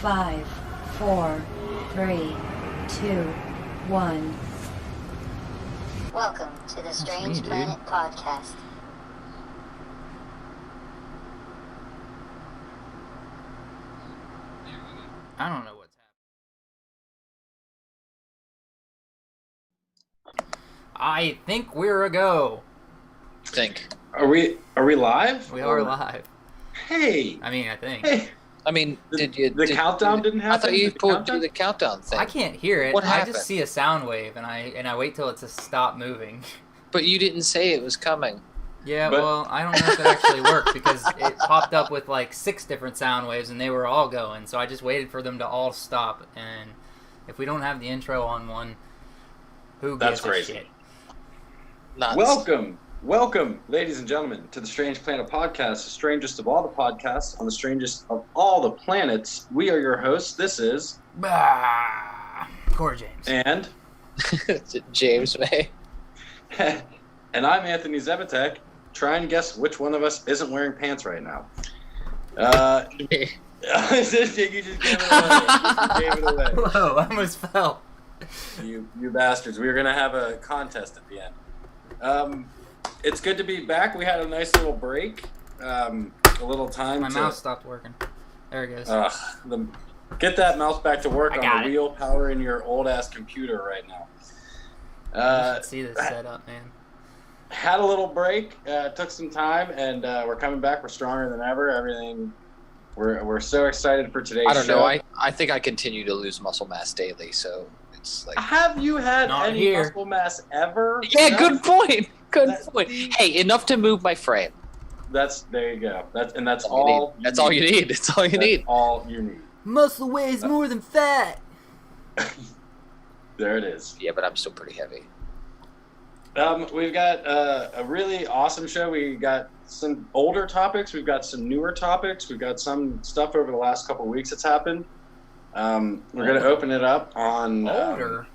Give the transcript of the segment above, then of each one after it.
5, 4, 3, 2, 1. Welcome to the Strange Planet Podcast. I don't know what's happening. I think we're a go. Are we live? We are live. Hey. I think. Hey. I mean, The countdown didn't happen? I thought you pulled through the countdown thing. I can't hear it. What I happened? just see a sound wave, and I wait till it to stop moving. But you didn't say it was coming. Yeah, But- well, I don't know if it actually worked because it popped up with like 6 different sound waves, and they were all going. So I just waited for them to all stop. And if we don't have the intro on one, who gives That's a crazy. shit? Nuts. Welcome, ladies and gentlemen, to the Strange Planet Podcast, the strangest of all the podcasts on the strangest of all the planets. We are your hosts. This is... Bah! Corey James. And... James May. and I'm Anthony Zevoteck. Try and guess which one of us isn't wearing pants right now. Me. You just gave it away. Whoa, I almost fell. You bastards. We were going to have a contest at the end. It's good to be back. We had a nice little break. A little time My mouse stopped working. There it goes. Get that mouse back to work I on got the it. wheel powering your old-ass computer right now. You should see this setup, man. Had a little break. Took some time, and we're coming back. We're stronger than ever. Everything. We're so excited for today's I don't show. know. I think I continue to lose muscle mass daily, so it's like... Have you had Not any here. muscle mass ever? Yeah, good point. Good That's- point. Hey, enough to move my frame. There you go. That's That's all you need. That's all you need. It's all you That's need. all you need. Muscle weighs more than fat. There it is. Yeah, but I'm still pretty heavy. We've got a really awesome show. We got some older topics. We've got some newer topics. We've got some stuff over the last couple of weeks that's happened. We're going to open it up on... Older.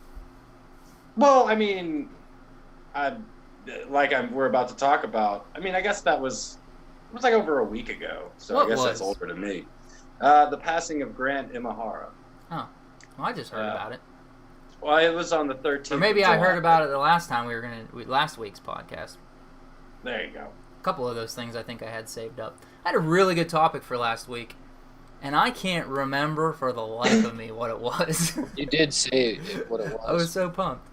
Well, I mean, we're about to talk about. I mean, I guess it was like over a week ago. So What I guess was? that's older to me. The passing of Grant Imahara. Oh, well, I just heard about it. Well, it was on the 13th. Or maybe of I July. heard about it the last time last week's podcast. There you go. A couple of those things I think I had saved up. I had a really good topic for last week, and I can't remember for the life of me what it was. You did say what it was. I was so pumped.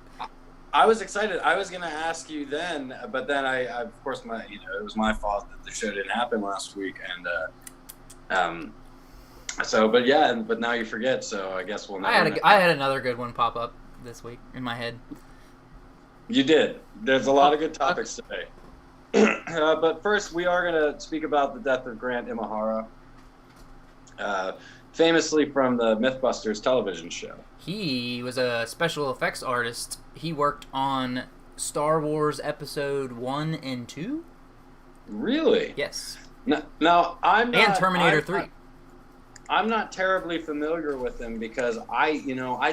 I was excited. I was going to ask you then, but then I of course, it was my fault that the show didn't happen last week, and but now you forget. So I guess we'll never. I had another good one pop up this week in my head. You did. There's a lot of good topics today. But first, we are going to speak about the death of Grant Imahara, famously from the MythBusters television show. He was a special effects artist. He worked on Star Wars Episode 1 and 2? Really? Yes. Now I'm not, And Terminator 3. I'm not terribly familiar with him because I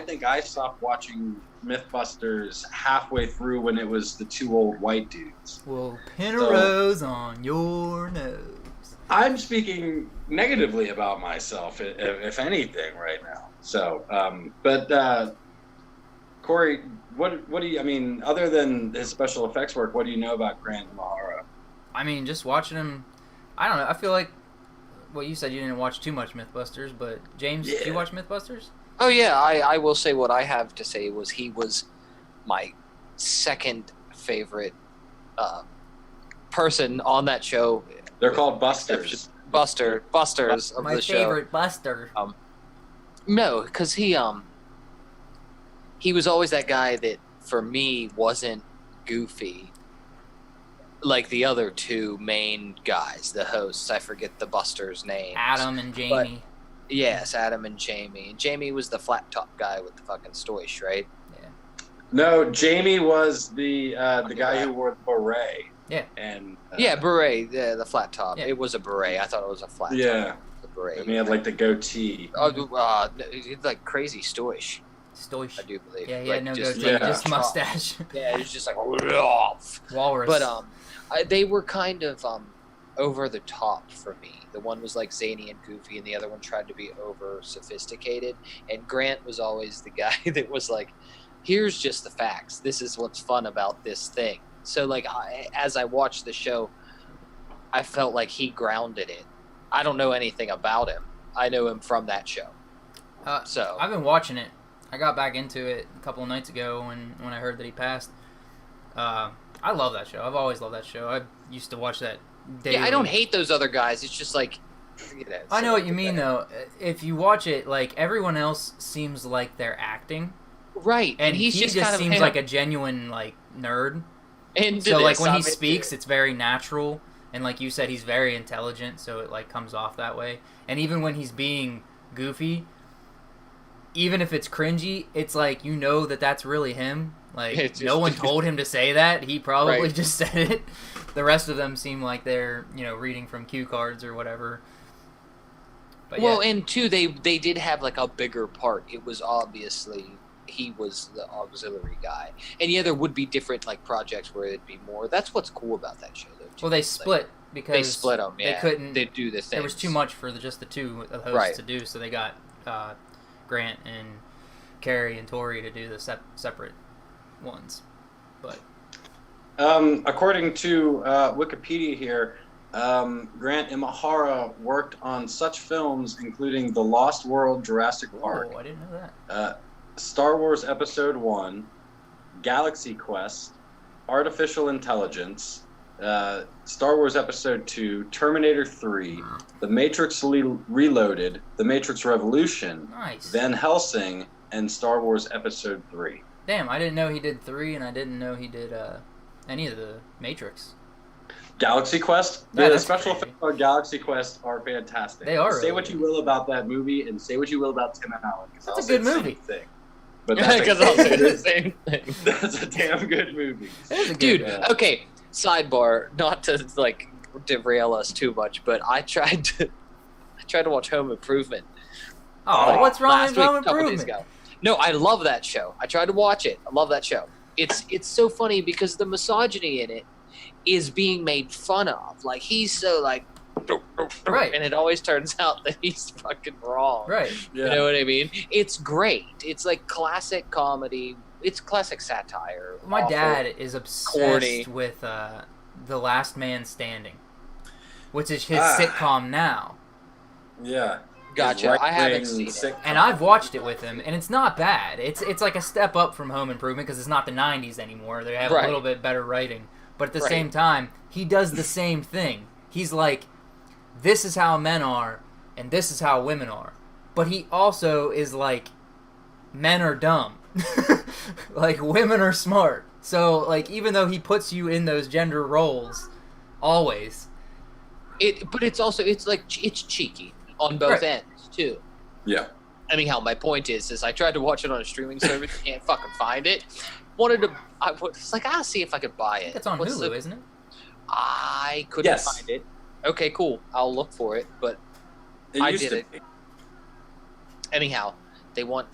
think I stopped watching MythBusters halfway through when it was the two old white dudes. Well, pin a rose on your nose. I'm speaking negatively about myself, if anything, right now. So, Corey, what do you? I mean, other than his special effects work, what do you know about Grant Imahara? I mean, just watching him, I don't know. I feel like, well, you said you didn't watch too much MythBusters, but James, did you watch MythBusters? Oh yeah, I will say what I have to say was he was my second favorite person on that show. They're called Busters. Busters of My the show. favorite Buster. No, because he was always that guy that for me wasn't goofy like the other two main guys, the hosts. I forget the Busters' names. Adam and Jamie. Yes, Adam and Jamie. And Jamie was the flat top guy with the fucking stoish, right? Yeah. No, Jamie was the guy who wore the beret. Yeah. And beret, the flat top. Yeah. It was a beret. I thought it was a flat yeah, top. The beret. and he had like the goatee. He had like crazy stoish, Stoish. I do believe. Yeah, he like, had no just, goatee, yeah. just mustache. Yeah, he was just like Walrus. But they were kind of over the top for me. The one was like zany and goofy, and the other one tried to be over sophisticated. And Grant was always the guy that was like, here's just the facts. This is what's fun about this thing. So like as I watched the show, I felt like he grounded it. I don't know anything about him. I know him from that show. So I've been watching it. I got back into it a couple of nights ago when I heard that he passed. I love that show. I've always loved that show. I used to watch that daily. Yeah, I don't hate those other guys. It's just like, I know what you mean though. If you watch it, like everyone else seems like they're acting, right? and he just kind of seems like a genuine like nerd. And so like when he speaks, it's very natural, and like you said, he's very intelligent, so it like comes off that way. And even when he's being goofy, even if it's cringy, it's like you know that that's really him. Like no one told him to say that. He probably just said it. The rest of them seem like they're reading from cue cards or whatever. But well, and two, they did have like a bigger part. It was obviously he was the auxiliary guy, and yeah, there would be different like projects where it'd be more. That's what's cool about that show, though. Too. Well, they split because they split them. Yeah, they couldn't. They do the thing. There was too much for just the two hosts to do, so they got Grant and Carrie and Tori to do the separate ones. But according to Wikipedia here, Grant Imahara worked on such films including The Lost World, Jurassic Park. Oh, I didn't know that. Star Wars Episode 1, Galaxy Quest, Artificial Intelligence, Star Wars Episode 2, Terminator 3, The Matrix Reloaded, The Matrix Revolution, Van Helsing, and Star Wars Episode 3. Damn, I didn't know he did 3, and I didn't know he did any of the Matrix. Galaxy Quest? The special effects on Galaxy Quest are fantastic. They are. Say what you will about that movie, and say what you will about Tim Allen. That's a good movie. Thing. But that's I'll say the same thing. That's a damn good movie. Dude, okay, sidebar, not to like derail us too much, but I tried to watch Home Improvement. Oh, what's wrong with Home Improvement? No, I love that show. I tried to watch it. I love that show. It's so funny because the misogyny in it is being made fun of. Like he's so like right, and it always turns out that he's fucking wrong. Right. Yeah. You know what I mean? It's great. It's like classic comedy. It's classic satire. My dad is obsessed with The Last Man Standing, which is his sitcom now. Yeah. Gotcha. I haven't seen it. And I've watched it with him, and it's not bad. It's like a step up from Home Improvement because it's not the 90s anymore. They have a little bit better writing. But at the same time, he does the same thing. He's like, this is how men are, and this is how women are. But he also is like, men are dumb. Like, women are smart. So, like, even though he puts you in those gender roles, always. But it's also, it's cheeky on both ends, too. Yeah. Anyhow, my point is I tried to watch it on a streaming service, can't fucking find it. I was like, I'll see if I could buy it. It's on Hulu, isn't it? I couldn't find it. Okay, cool. I'll look for it, but I did it. Anyhow, they want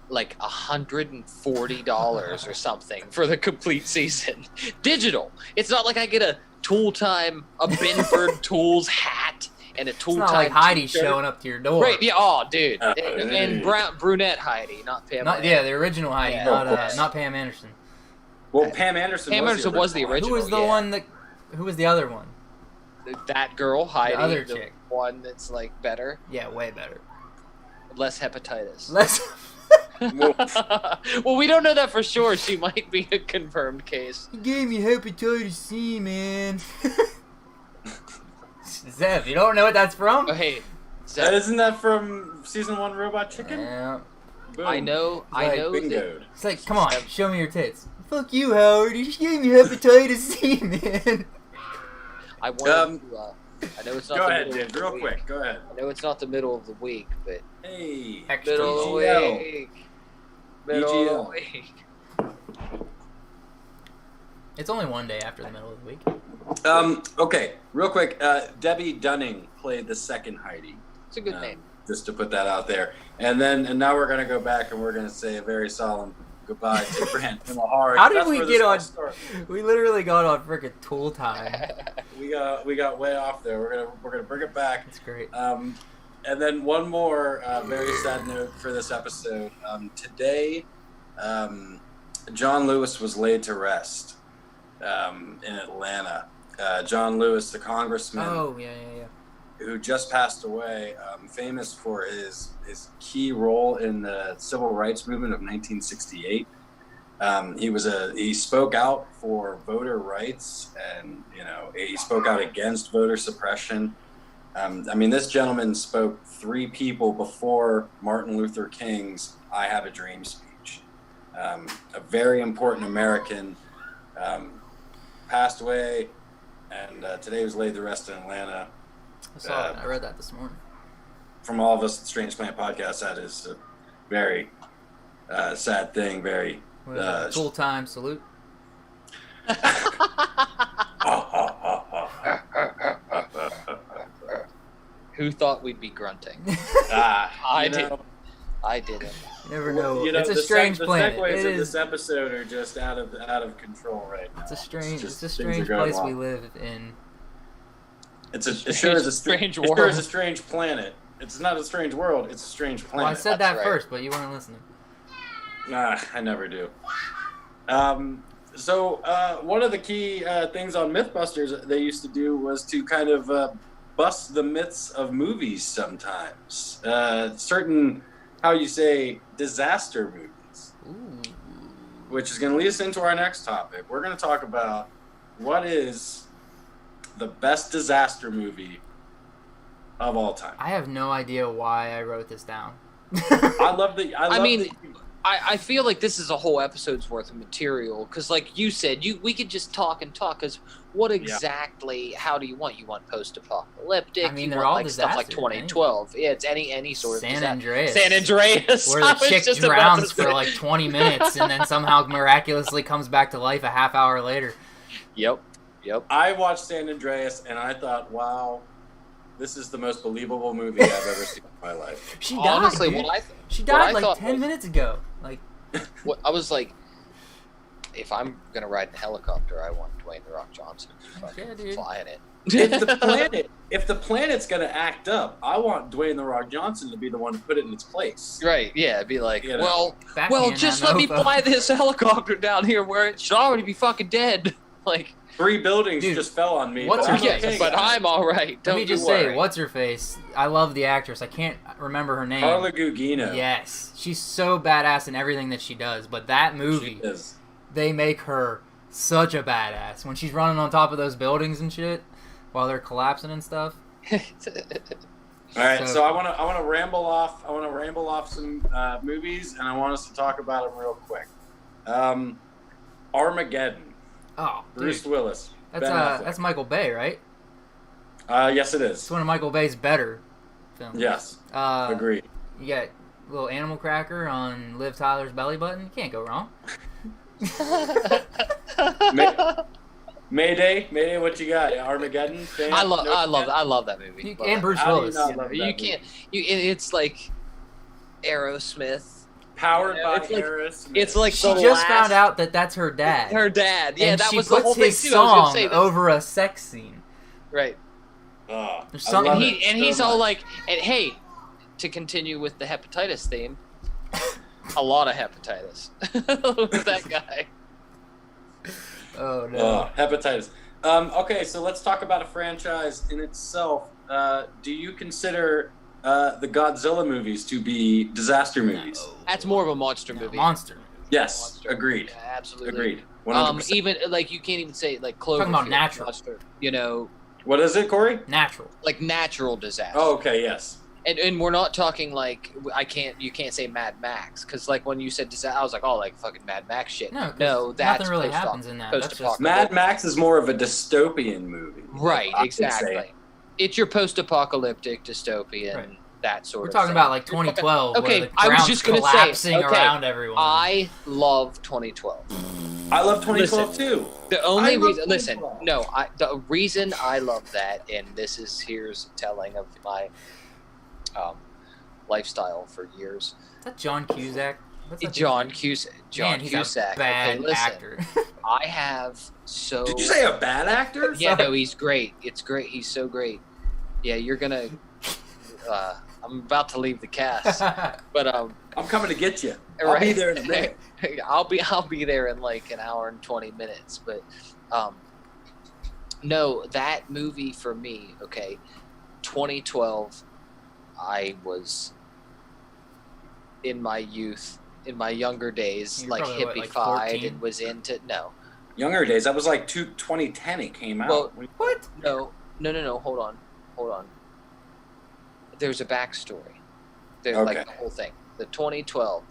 like $140 or something for the complete season. Digital. It's not like I get a Binford Tools hat and a Tool Time. It's not like Heidi t-shirt. Showing up to your door. Right, yeah, dude. And brunette Heidi, not Pam. Yeah, the original Heidi, not Pam Anderson. Well, Pam Anderson was the original. Who was the one that... Who was the other one? That girl, Heidi. The other chick. One that's, like, better. Yeah, way better. Less hepatitis. Well, we don't know that for sure. She might be a confirmed case. He gave me hepatitis C, man. Zev, you don't know what that's from? Oh, hey, Zev. Isn't that from season 1 Robot Chicken? Yeah. Boom. I know. Bingoed. It's like, come on, show me your tits. Fuck you, Howard. You just gave me hepatitis C, man. I wanted to. I know it's not. Go the ahead, middle Dave. of the Real week. quick. Go ahead. I know it's not the middle of the week, but hey, extra middle of the week. Middle of the week. It's only one day after the middle of the week. Okay, real quick. Debbie Dunning played the second Heidi. It's a good name. Just to put that out there. And now we're going to go back and we're going to say a very solemn goodbye to Brandon in the heart. How did That's we where get this all on? started. We literally got on frickin' Tool Time. We got way off there. We're gonna bring it back. That's great. And then one more very sad note for this episode. Today, John Lewis was laid to rest in Atlanta. John Lewis, the congressman. Oh, yeah. Who just passed away, famous for his key role in the civil rights movement of 1968. He spoke out for voter rights, and he spoke out against voter suppression. This gentleman spoke 3 people before Martin Luther King's "I Have a Dream" speech. A very important American passed away, and today was laid to rest in Atlanta. I saw it. I read that this morning. From all of us at the Strange Planet Podcast, that is a very sad thing. Very Tool Time salute. Who thought we'd be grunting? I didn't. I didn't. You never know. You know, It's a strange planet. The segues It of is. this episode are just out of control right now. It's a strange things are going place wrong. we live in. It sure is a strange It sure world. is a strange planet. It's not a strange world. It's a strange planet. Well, I said That's that right. first, but you weren't listening. I never do. So one of the key things on MythBusters they used to do was to kind of bust the myths of movies sometimes. Certain, how you say, disaster movies. Ooh. Which is going to lead us into our next topic. We're going to talk about what is the best disaster movie of all time. I have no idea why I wrote this down. I love the. I feel like this is a whole episode's worth of material because, like you said, we could just talk and talk. Because what exactly? How do you want? You want post-apocalyptic? I mean, you they're want all like stuff like disasters, 2012. Yeah, it's any sort of San Andreas. San Andreas, Where I the was chick just about drowns to say. for like 20 minutes and then somehow miraculously comes back to life a half hour later. Yep. I watched San Andreas and I thought, wow, this is the most believable movie I've ever seen in my life. She died. Honestly, dude. She what died I like thought 10 was- minutes ago. Like, I was like, if I'm gonna ride in a helicopter, I want Dwayne "The Rock" Johnson yeah, dude. flying it. If the planet's gonna act up, I want Dwayne "The Rock" Johnson to be the one to put it in its place. Right? Yeah. It'd be like, You know. Backhand just that let me mofo. fly this helicopter down here where it should already be fucking dead. Like, 3 buildings Dude, just fell on me. what's but her I'm yes, okay, but guys. I'm all right. Let Don't me just you say, worry. what's her face? I love the actress. I can't remember her name. Carla Gugino. Yes. She's so badass in everything that she does. But that movie, She is. they make her such a badass. When she's running on top of those buildings and shit while they're collapsing and stuff. All right, So- so I want to ramble off. I want to ramble off some movies, and I want us to talk about them real quick. Armageddon. Oh, Bruce dude. Willis. That's Ben Affleck. that's Michael Bay, right? Yes, it It's is. one of Michael Bay's better films. Yes, agreed. You got a little animal cracker on Liv Tyler's belly button. You can't go wrong. Mayday, what you got? Armageddon. Fan? I No love that movie. You, Love and that. Bruce How do you Willis. not You know, love you that can't. It's like Aerosmith. Powered Yeah, by it's like- Aerosmith. It's like She the just last- found out that that's her dad. Her dad. Yeah, and that she was the puts whole thing his too. I was gonna song say, over a sex scene. right. Oh, There's I something- love And it he's so all much. like, and hey, to continue with the hepatitis theme, a lot of hepatitis with that guy. Oh no. Hepatitis. Okay, so let's talk about a franchise in itself. Do you consider the Godzilla movies to be disaster movies? That's more of a monster movie. Monster. Yes, Monster. agreed. Yeah, absolutely. Agreed. 100%. Even like you can't even say like Cloverfield. Talking about natural. Monster, you know, What is it, Corey? Natural. like natural disaster. Oh, okay, yes. And we're not talking like you can't say Mad Max because like when you said disaster, I was like, oh, like fucking Mad Max shit. No, 'cause No, that's nothing really post-op- happens in that. That's just post-apocalyptic. Mad Max is more of a dystopian movie. Right, I would say. exactly. It's your post-apocalyptic dystopian, Right. that sort We're of talking thing. about like 2012, Okay, where the I was ground's just gonna say, collapsing okay, around everyone. I love 2012. I love 2012 Listen. too. The only I love reason, listen, 2012. no, the reason I love that, and here's telling of my lifestyle for years. Is that John Cusack? John Cusack. Man, he's a bad actor. I have so. Did you say a bad actor? Yeah, no, he's great. It's great. He's so great. Yeah, you're gonna. I'm about to leave the cast, but I'm coming to get you. I'll be there in a minute. I'll be there in like an hour and 20 minutes. But no, that movie for me. Okay, 2012. I was in my youth, in my younger days, like hippie-fied and was into Younger days. That was like 2010. It came out. Well, what? No. Hold on. There's a backstory. There's like the whole thing. The 2012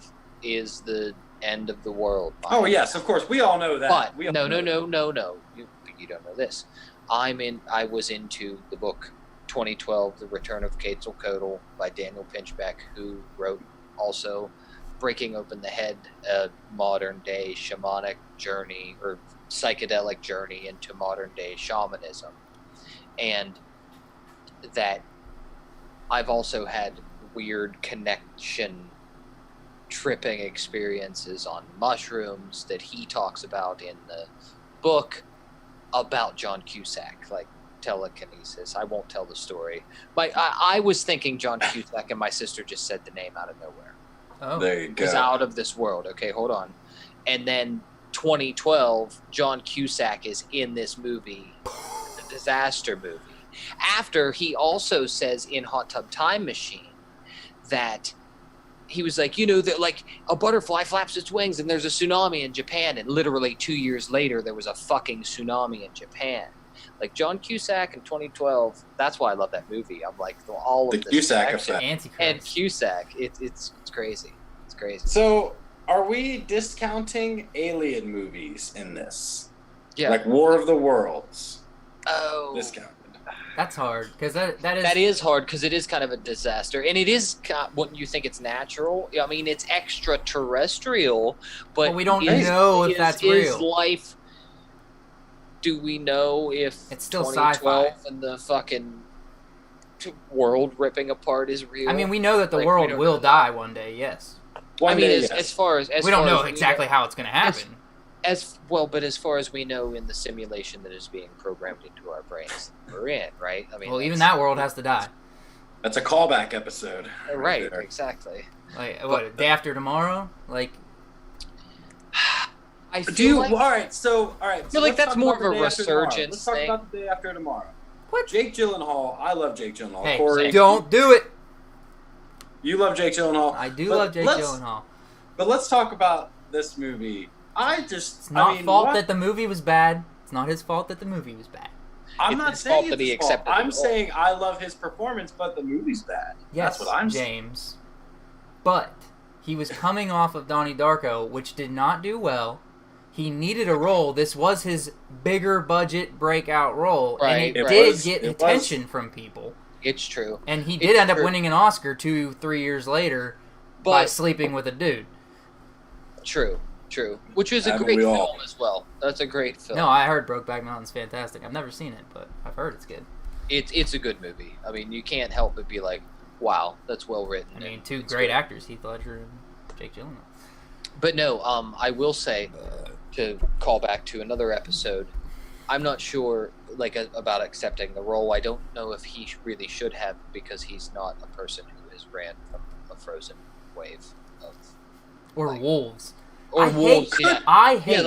is the end of the world. Oh yes, of course. We all know that. But no. You don't know this. I was into the book 2012, The Return of Quetzalcoatl by Daniel Pinchbeck, who wrote also Breaking Open the Head, a modern day shamanic journey or psychedelic journey into modern day shamanism. And that I've also had weird connection tripping experiences on mushrooms that he talks about in the book about John Cusack, like telekinesis. I won't tell the story. I was thinking John Cusack, and my sister just said the name out of nowhere. Oh, there you go. He's out of this world. Okay, hold on. And then 2012, John Cusack is in this movie, the disaster movie. After he also says in Hot Tub Time Machine that he was like, that like a butterfly flaps its wings and there's a tsunami in Japan, and literally 2 years later there was a fucking tsunami in Japan. Like John Cusack in 2012, that's why I love that movie. I'm like all of the this Cusack effect. Antichrist. And Cusack, it's crazy. It's crazy. So, are we discounting alien movies in this? Yeah. Like War of the Worlds. Oh. Discounted. That's hard because that is hard because it is kind of a disaster, and it is wouldn't you think it's natural? I mean, it's extraterrestrial, but we don't know if that's real. Is life? Do we know if it's still 2012 sci-fi and the fucking world ripping apart is real? I mean, we know that the world will die one day. Yes. As far as we don't know exactly how it's going to happen. But as far as we know in the simulation that is being programmed into our brains, we're in, right? I mean, even that world has to die. That's a callback episode. Right, exactly. Like, what, Day After Tomorrow? Like... I feel like... All right, so that's more of a resurgence thing. Let's talk about The Day After Tomorrow. What? Jake Gyllenhaal, I love Jake Gyllenhaal. Hey, Corey, don't do it! You love Jake Gyllenhaal. I do love Jake Gyllenhaal. But let's talk about this movie. It's not fault that the movie was bad. It's not his fault that the movie was bad. I'm not saying it's his fault. I'm saying I love his performance, but the movie's bad. Yes, that's what I'm James. saying. But he was coming off of Donnie Darko, which did not do well. He needed a role. This was his bigger budget breakout role, and it did get attention from people. It's true. And he did end up winning an Oscar 2-3 years later by sleeping with a dude. True. Which is a great film as well. That's a great film. No, I heard Brokeback Mountain's fantastic. I've never seen it, but I've heard it's good. It's a good movie. I mean, you can't help but be like, wow, that's well written. I mean, two great actors, Heath Ledger and Jake Gyllenhaal. But no, I will say, to call back to another episode, I'm not sure about accepting the role. I don't know if he really should have, because he's not a person who has ran from a frozen wave of... Or wolves. Or wolves, I hate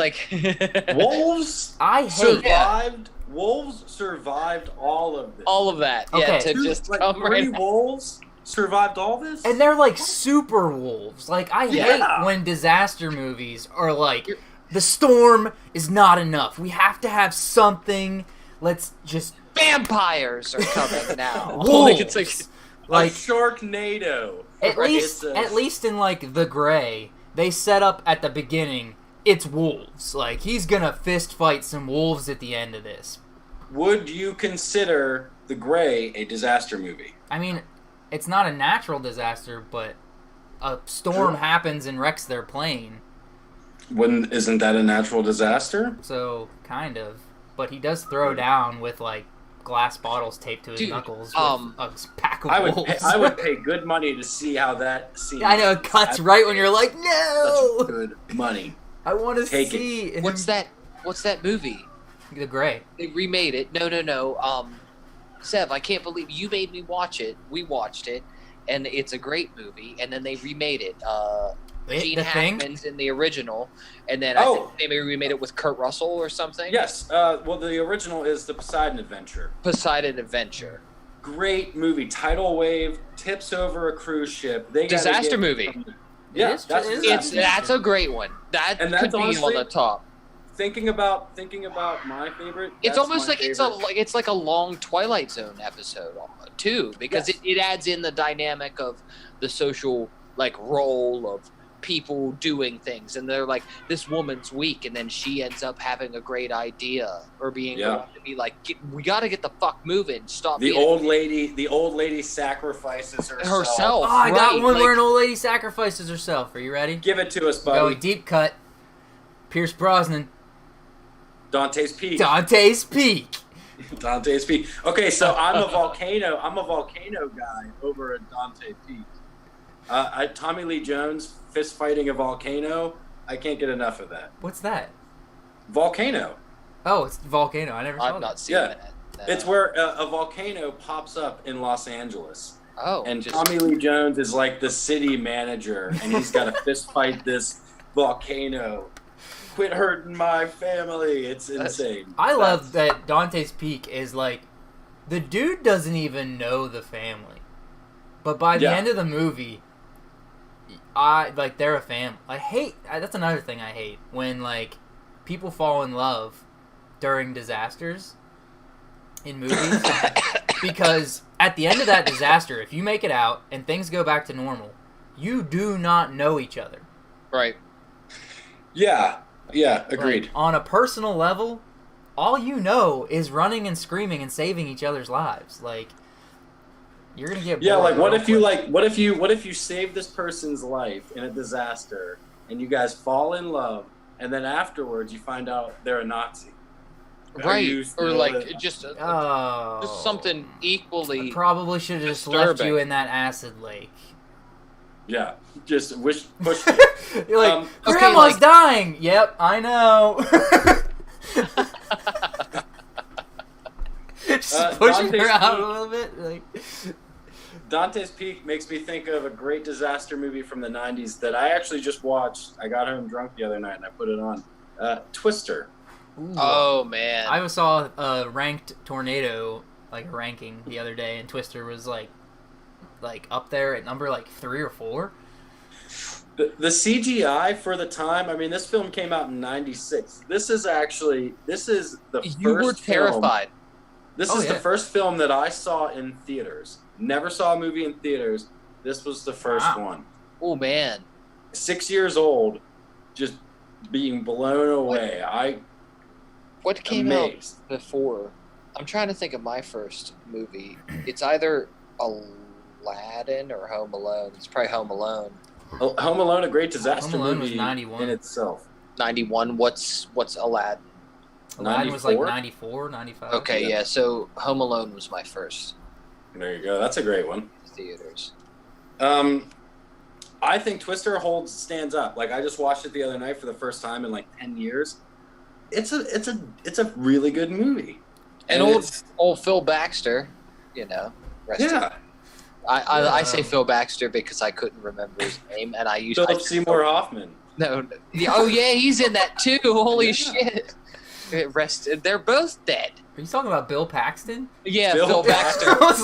wolves. I hate survived. Wolves survived all of this. All of that. Okay. Yeah, to just come three wolves survived all this, and they're like super wolves. Like I hate when disaster movies are like, the storm is not enough. We have to have something. Let's just vampires are coming now. Wolves. It's like Sharknado. At least in like The Grey. They set up at the beginning, it's wolves. Like, he's gonna fist fight some wolves at the end of this. Would you consider The Grey a disaster movie? I mean, it's not a natural disaster, but a storm happens and wrecks their plane. Isn't that a natural disaster? So, kind of. But he does throw down with, like, glass bottles taped to his knuckles with a pack of wolves. I would pay good money to see how that scene. Yeah, I know, it cuts right when you're like, no! Such good money. I want to Take see it. What's that movie? The Gray. They remade it. No. Zev, I can't believe you made me watch it. We watched it, and it's a great movie. And then they remade it. Gene Hackman's in the original, and then I think they maybe remade it with Kurt Russell or something. Yes. Well, the original is the Poseidon Adventure. Poseidon Adventure. Great movie. Tidal wave tips over a cruise ship. Disaster movie. Yeah, that's a great one. That could be on the top. Thinking about my favorite. It's almost like it's like a long Twilight Zone episode too, because it adds in the dynamic of the social role of people doing things, and they're like, this woman's weak, and then she ends up having a great idea or being able to be like, we got to get the fuck moving. Stop. The old lady sacrifices herself. Oh, I got one where an old lady sacrifices herself. Are you ready? Give it to us, buddy. Going deep cut. Pierce Brosnan. Dante's Peak. Okay, so I'm a volcano guy over at Dante's Peak. Tommy Lee Jones fist fighting a volcano. I can't get enough of that. What's that? Volcano. Oh, it's Volcano. I never saw that. I've not seen that. No. It's where a volcano pops up in Los Angeles. Oh. And Tommy Lee Jones is like the city manager, and he's got to fist fight this volcano. Quit hurting my family. It's insane. I love that Dante's Peak is like, the dude doesn't even know the family. But by the end of the movie, they're a family. That's another thing I hate. When, people fall in love during disasters in movies. Because at the end of that disaster, if you make it out and things go back to normal, you do not know each other. Right. Yeah, agreed. On a personal level, all you know is running and screaming and saving each other's lives. You're gonna get bored what if you save this person's life in a disaster and you guys fall in love, and then afterwards you find out they're a Nazi. Right, or just something equally. I probably should have just left you in that acid lake. Yeah, just push. You're like, Grandma's dying. Yep, I know. Just pushing her out a little bit. Dante's Peak makes me think of a great disaster movie from the 90s that I actually just watched. I got home drunk the other night and I put it on. Twister. Ooh. Oh, man. I saw a ranked tornado, ranking the other day, and Twister was up there at number 3 or 4. The CGI for the time, this film came out in 96. This is the first You were terrified. This is the first film that I saw in theaters. Never saw a movie in theaters. This was the first one. Oh, man. 6 years old, just being blown away. What came out before? I'm trying to think of my first movie. It's either Aladdin or Home Alone. It's probably Home Alone. Home Alone, a great disaster movie was 91. in itself. 91. What's Aladdin? Aladdin 94? Was 94, 95. Okay, yeah. So Home Alone was my first. There you go. That's a great one. Theaters. I think Twister stands up. I just watched it the other night for the first time in 10 years. It's a really good movie. And old Phil Baxter, I say Phil Baxter because I couldn't remember his name, and I used Philip Seymour Hoffman. No. Oh yeah, he's in that too. Holy shit! They're both dead. Are you talking about Bill Paxton? Yeah, Phil Baxter. I was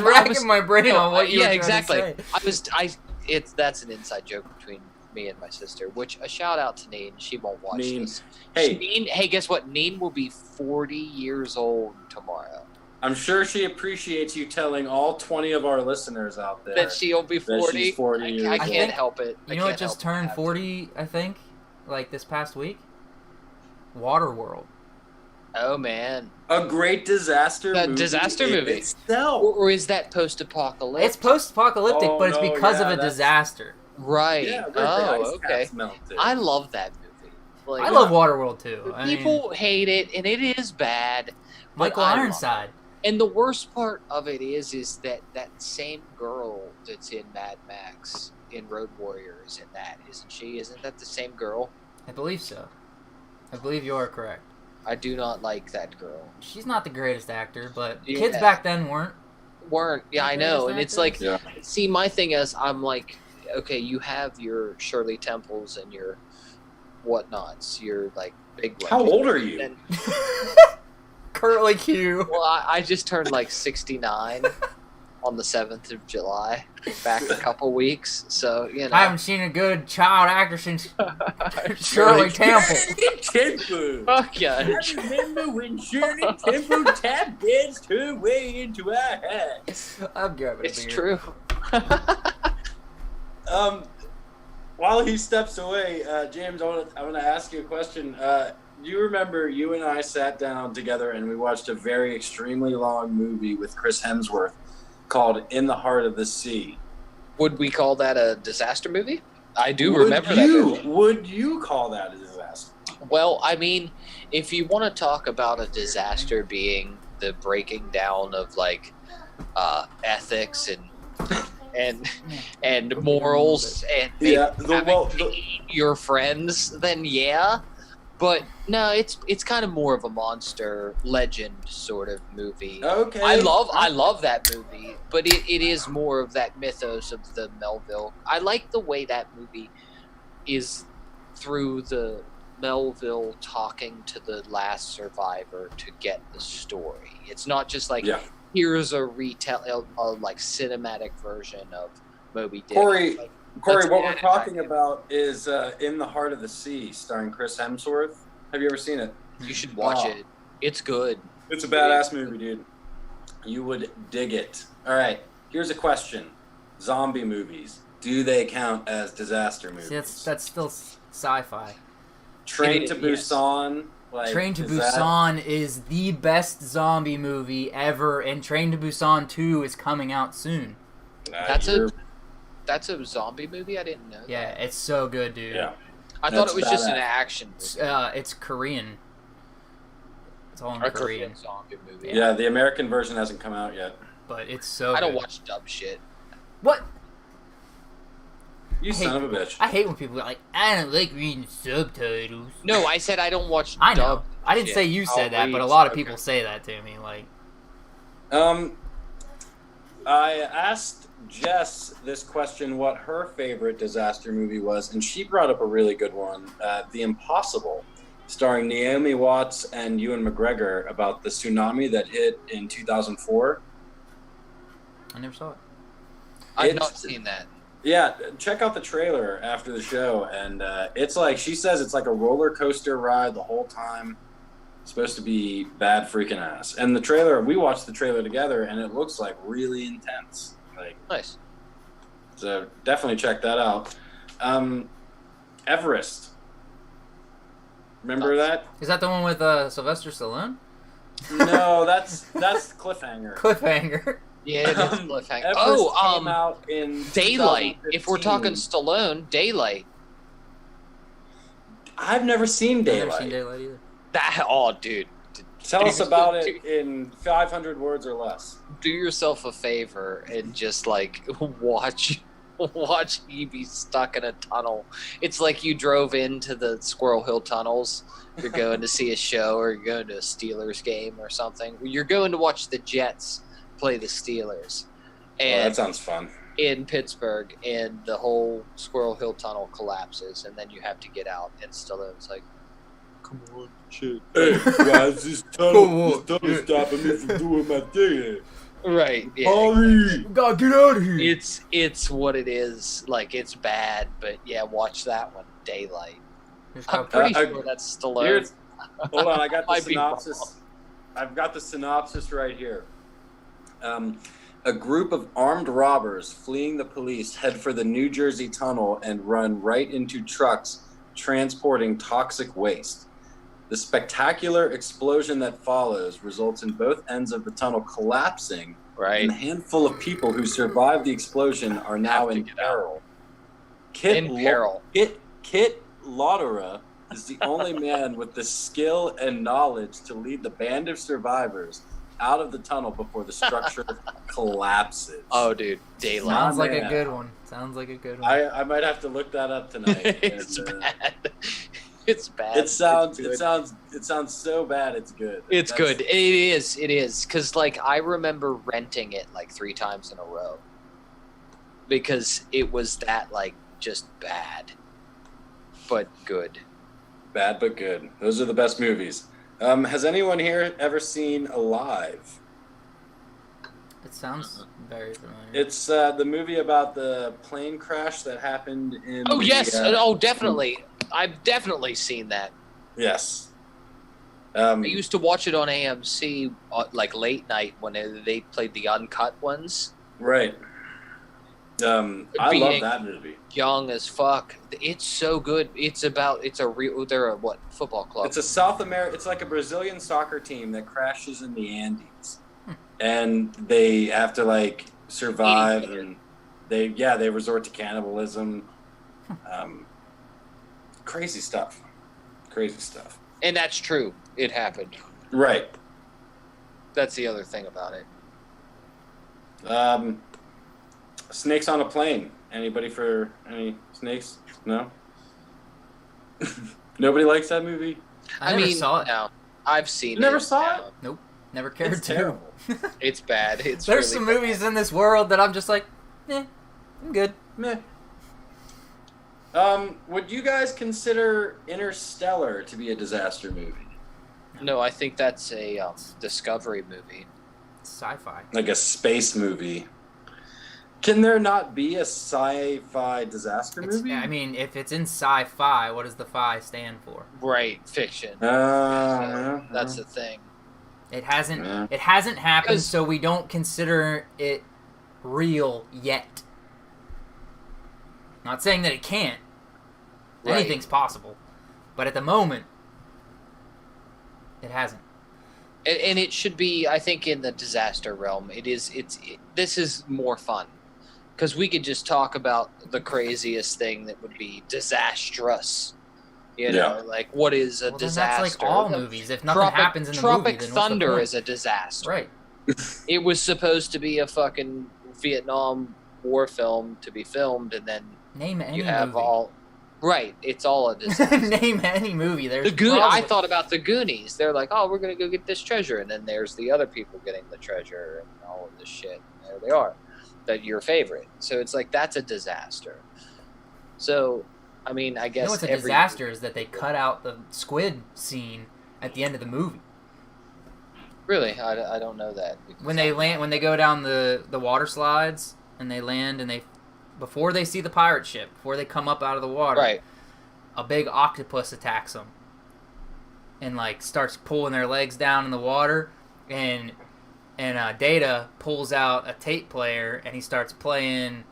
racking my brain on what you were trying exactly. to say. That's an inside joke between me and my sister. Which a shout out to Neen. She won't watch this. Hey, Hey, guess what? Neen will be 40 years old tomorrow. I'm sure she appreciates you telling all 20 of our listeners out there that she'll be 40. That she's 40 years I can't help it. You know what just turned 40, I think? This past week? Waterworld. Oh, man. A great disaster movie. Disaster movie. Itself. Or is that post-apocalyptic? It's post-apocalyptic, but it's because of a disaster. Right. Yeah, okay. I love that movie. I love Waterworld, too. People hate it, and it is bad. Michael Ironside. And the worst part of it is that same girl that's in Mad Max in Road Warrior is in that, isn't she? Isn't that the same girl? I believe so. I believe you are correct. I do not like that girl. She's not the greatest actor, but Yeah. kids back then weren't. Yeah, I know. And it's like, Yeah. see, my thing is, I'm like, okay, you have your Shirley Temples and your whatnots, your like big ones. How old are you? And, Curly Q. well, I just turned like 69 on the 7th of July, back a couple weeks. So, you know. I haven't seen a good child actor since Shirley Temple. Temple. Fuck yeah. I remember when Shirley Temple tapped danced her way into our house. I'm grabbing a It's beer. true. While he steps away, James, I want to ask you a question. You remember you and I sat down together and we watched a very extremely long movie with Chris Hemsworth called In the Heart of the Sea. Would we call that a disaster movie? I do remember that movie. Would you call that a disaster? Well, I mean, if you want to talk about a disaster being the breaking down of like ethics and morals and your friends, then yeah. But no, it's kind of more of a monster legend sort of movie. Okay. I love that movie, but it is more of that mythos of the Melville. I like the way that movie is through the Melville talking to the last survivor to get the story. It's not just like here's a like cinematic version of Moby Dick. Corey, Like, what we're talking about is In the Heart of the Sea, starring Chris Hemsworth. Have you ever seen it? You should watch it. It's good. It's a badass movie, dude. You would dig it. All right, here's a question. Zombie movies, do they count as disaster movies? See, that's still sci-fi. Train to Busan. Like, Train to Busan is the best zombie movie ever, and Train to Busan 2 is coming out soon. That's a zombie movie? I didn't know Yeah, that. it's so good, dude. Yeah. I thought it was just an action movie. It's Korean. It's all in A Korean. zombie movie. Yeah, the American version hasn't come out yet. But it's so I don't good. watch dub shit. What? You son of a bitch. I hate when people are like, I don't like reading subtitles. No, I said I don't watch I know. dub I didn't shit. say you said I'll that, but a read- lot of okay. people say that to me. Like, I asked Jess this question, what her favorite disaster movie was, and she brought up a really good one, The Impossible, starring Naomi Watts and Ewan McGregor, about the tsunami that hit in 2004. I never saw it. I've not seen that. Yeah, check out the trailer after the show, and it's like, she says it's like a roller coaster ride the whole time. It's supposed to be bad freaking ass. And the trailer, we watched the trailer together, and it looks like really intense. Like, Nice. so definitely check that out. Everest. Remember that? Is that the one with Sylvester Stallone? No, that's Cliffhanger. Cliffhanger. Yeah, it is cliffhanger. Everest came out in Daylight. If we're 2015. talking Stallone, Daylight. I've never seen I've Daylight. never seen Daylight either. Dude. Tell us about it in 500 words or less. Do yourself a favor and just like watch he be stuck in a tunnel. It's like you drove into the Squirrel Hill tunnels. You're going to see a show, or you're going to a Steelers game or something. You're going to watch the Jets play the Steelers. And that sounds fun. in Pittsburgh, and the whole Squirrel Hill tunnel collapses, and then you have to get out, and Stallone's like, come on, shit. Hey, guys, this tunnel stopping me from doing my thing. Right. Yeah. Hurry! God, get out of here! It's what it is. Like, it's bad, but yeah, watch that one, Daylight. I'm pretty sure that's Stallone. Hold on, I got the Might be synopsis. wrong. I've got the synopsis right here. A group of armed robbers fleeing the police head for the New Jersey tunnel and run right into trucks transporting toxic waste. The spectacular explosion that follows results in both ends of the tunnel collapsing, Right. and a handful of people who survived the explosion are now Have to in get out. peril. In peril. Kit Lauderer is the only man with the skill and knowledge to lead the band of survivors out of the tunnel before the structure collapses. Oh, dude, Daylight. Sounds like a good one. Sounds like a good one. I might have to look that up tonight. It's bad. It's bad. It sounds so bad. It's good. It's good. It is. Because like I remember renting it like 3 times in a row because it was that like just bad, but good. Bad but good. Those are the best movies. Has anyone here ever seen Alive? It sounds very familiar. It's the movie about the plane crash that happened in. Oh yes. Oh, definitely. I've definitely seen that. Yes. I used to watch it on AMC like late night when they played the uncut ones. Right. I love that movie. Young as fuck. It's so good. They're a what football club? It's a South America. It's like a Brazilian soccer team that crashes in the Andes, and they have to like survive, and they resort to cannibalism. Crazy stuff. And that's true. It happened. Right. That's the other thing about it. Snakes on a Plane. Anybody for any snakes? No? Nobody likes that movie? I never saw it. No. I've seen it. Never saw it? Nope. Never cared It's to. terrible. It's bad. It's There's really some bad. movies in this world that I'm just like, I'm good. Meh. Would you guys consider Interstellar to be a disaster movie? No, I think that's a Discovery movie. Sci-fi. Like a space movie. Can there not be a sci-fi disaster movie? I mean, if it's in sci-fi, what does the "fi" stand for? Right, fiction. That's the thing. It hasn't happened, so we don't consider it real yet. Not saying that it can't. Right. Anything's possible, but at the moment, it hasn't. And it should be, I think, in the disaster realm. This is more fun. Because we could just talk about the craziest thing that would be disastrous. You know, like what is a disaster? That's like all movies. If nothing happens in the movie, then Tropic what's the Thunder point? is a disaster. Right. It was supposed to be a fucking Vietnam War film to be filmed, and then Name any you have movie. all. Right, it's all a disaster. Name any movie. There's I thought about the Goonies. They're like, oh, we're going to go get this treasure. And then there's the other people getting the treasure and all of this shit. And there they are. That your favorite. So it's like, that's a disaster. So, I mean, I guess... You know what's a disaster is that they cut out the squid scene at the end of the movie. Really? I don't know that. When they go down the water slides, and they land, and before they see the pirate ship, before they come up out of the water, right, a big octopus attacks them and like starts pulling their legs down in the water, and Data pulls out a tape player and he starts playing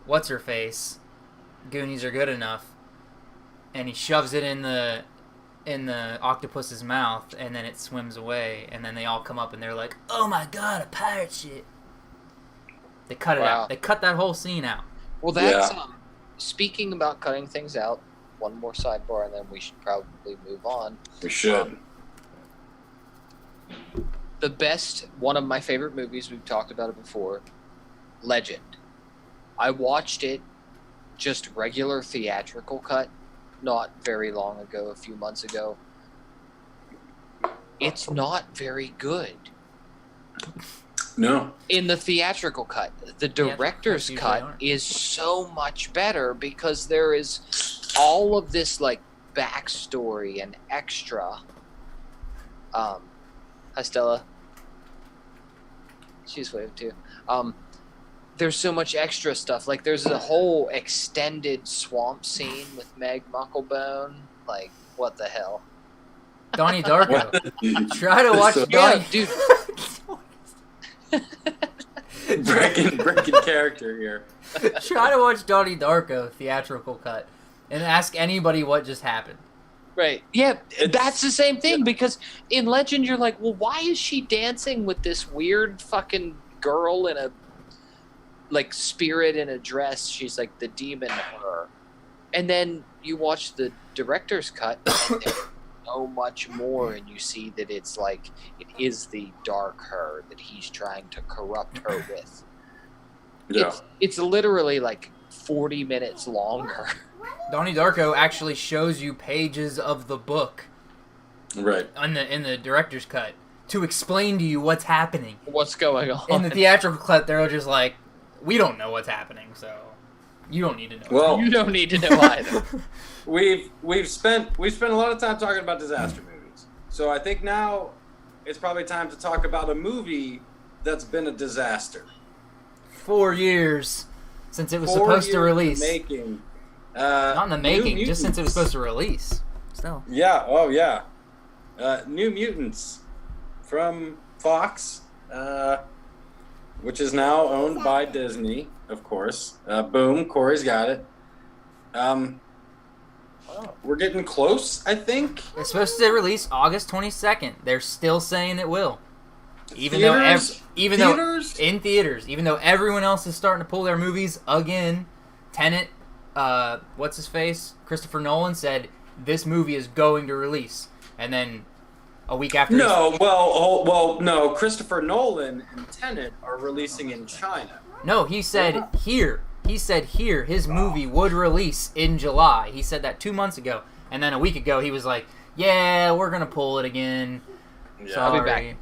What's Her Face, Goonies Are Good Enough, and he shoves it in the octopus's mouth, and then it swims away, and then they all come up and they're like, oh my god, a pirate ship. They cut it out. They cut that whole scene out. Well, that's speaking about cutting things out. One more sidebar, and then we should probably move on. We should. The best, one of my favorite movies, we've talked about it before, Legend. I watched it just regular theatrical cut, not very long ago, a few months ago. It's not very good. No. In the theatrical cut, the director's cut is so much better because there is all of this like backstory and extra. Hi Stella. She's waving too. There's so much extra stuff. Like there's a whole extended swamp scene with Meg Mucklebone. Like what the hell? Donnie Darko. Try to watch Donnie. Dude. breaking character here. Try to watch Donnie Darko theatrical cut and ask anybody what just happened. Right. Yeah, that's the same thing because in Legend you're like, well, why is she dancing with this weird fucking girl in a like spirit in a dress? She's like the demon her. And then you watch the director's cut and so much more, and you see that it's like it is the dark her that he's trying to corrupt her with. Yeah. It's literally like 40 minutes longer. Donnie Darko actually shows you pages of the book, Right. in the director's cut, to explain to you what's happening. What's going on? In the theatrical cut, they're just like, we don't know what's happening, so you don't need to know. Well, You don't need to know either. we've spent a lot of time talking about disaster movies. So I think now it's probably time to talk about a movie that's been a disaster. 4 years since it was 4 supposed to years release. in the making. Not in the New making, just Mutants. since it was supposed to release. Still. Yeah. Oh yeah. New Mutants from Fox, which is now owned by Disney, of course. Boom, Corey's got it. We're getting close, I think. It's supposed to release August 22nd. They're still saying it will. Even Theaters? though in theaters, even though everyone else is starting to pull their movies again. Tenet, what's his face? Christopher Nolan said this movie is going to release. And then a week after No, Christopher Nolan and Tenet are releasing in China. No, he said here. He said here his movie would release in July. He said that 2 months ago. And then a week ago he was like, yeah, we're going to pull it again. Yeah. Sorry. I'll be back.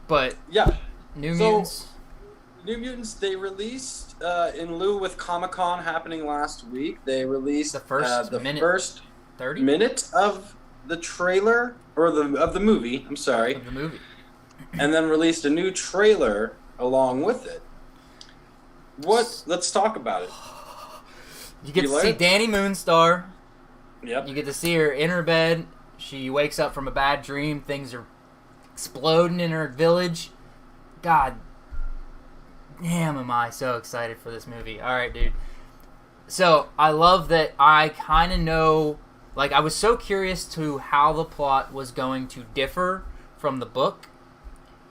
But Yeah. New Mutants. New Mutants, they released in lieu with Comic-Con happening last week. They released The first first 30 minute of the trailer or of the movie. I'm sorry, of the movie. and then released a new trailer along with it. Let's talk about it. You get You to like see it? Danny Moonstar. Yep. You get to see her in her bed. She wakes up from a bad dream. Things are exploding in her village. God damn, am I so excited for this movie. Alright, dude. So, I love that I kind of know... Like, I was so curious to how the plot was going to differ from the book.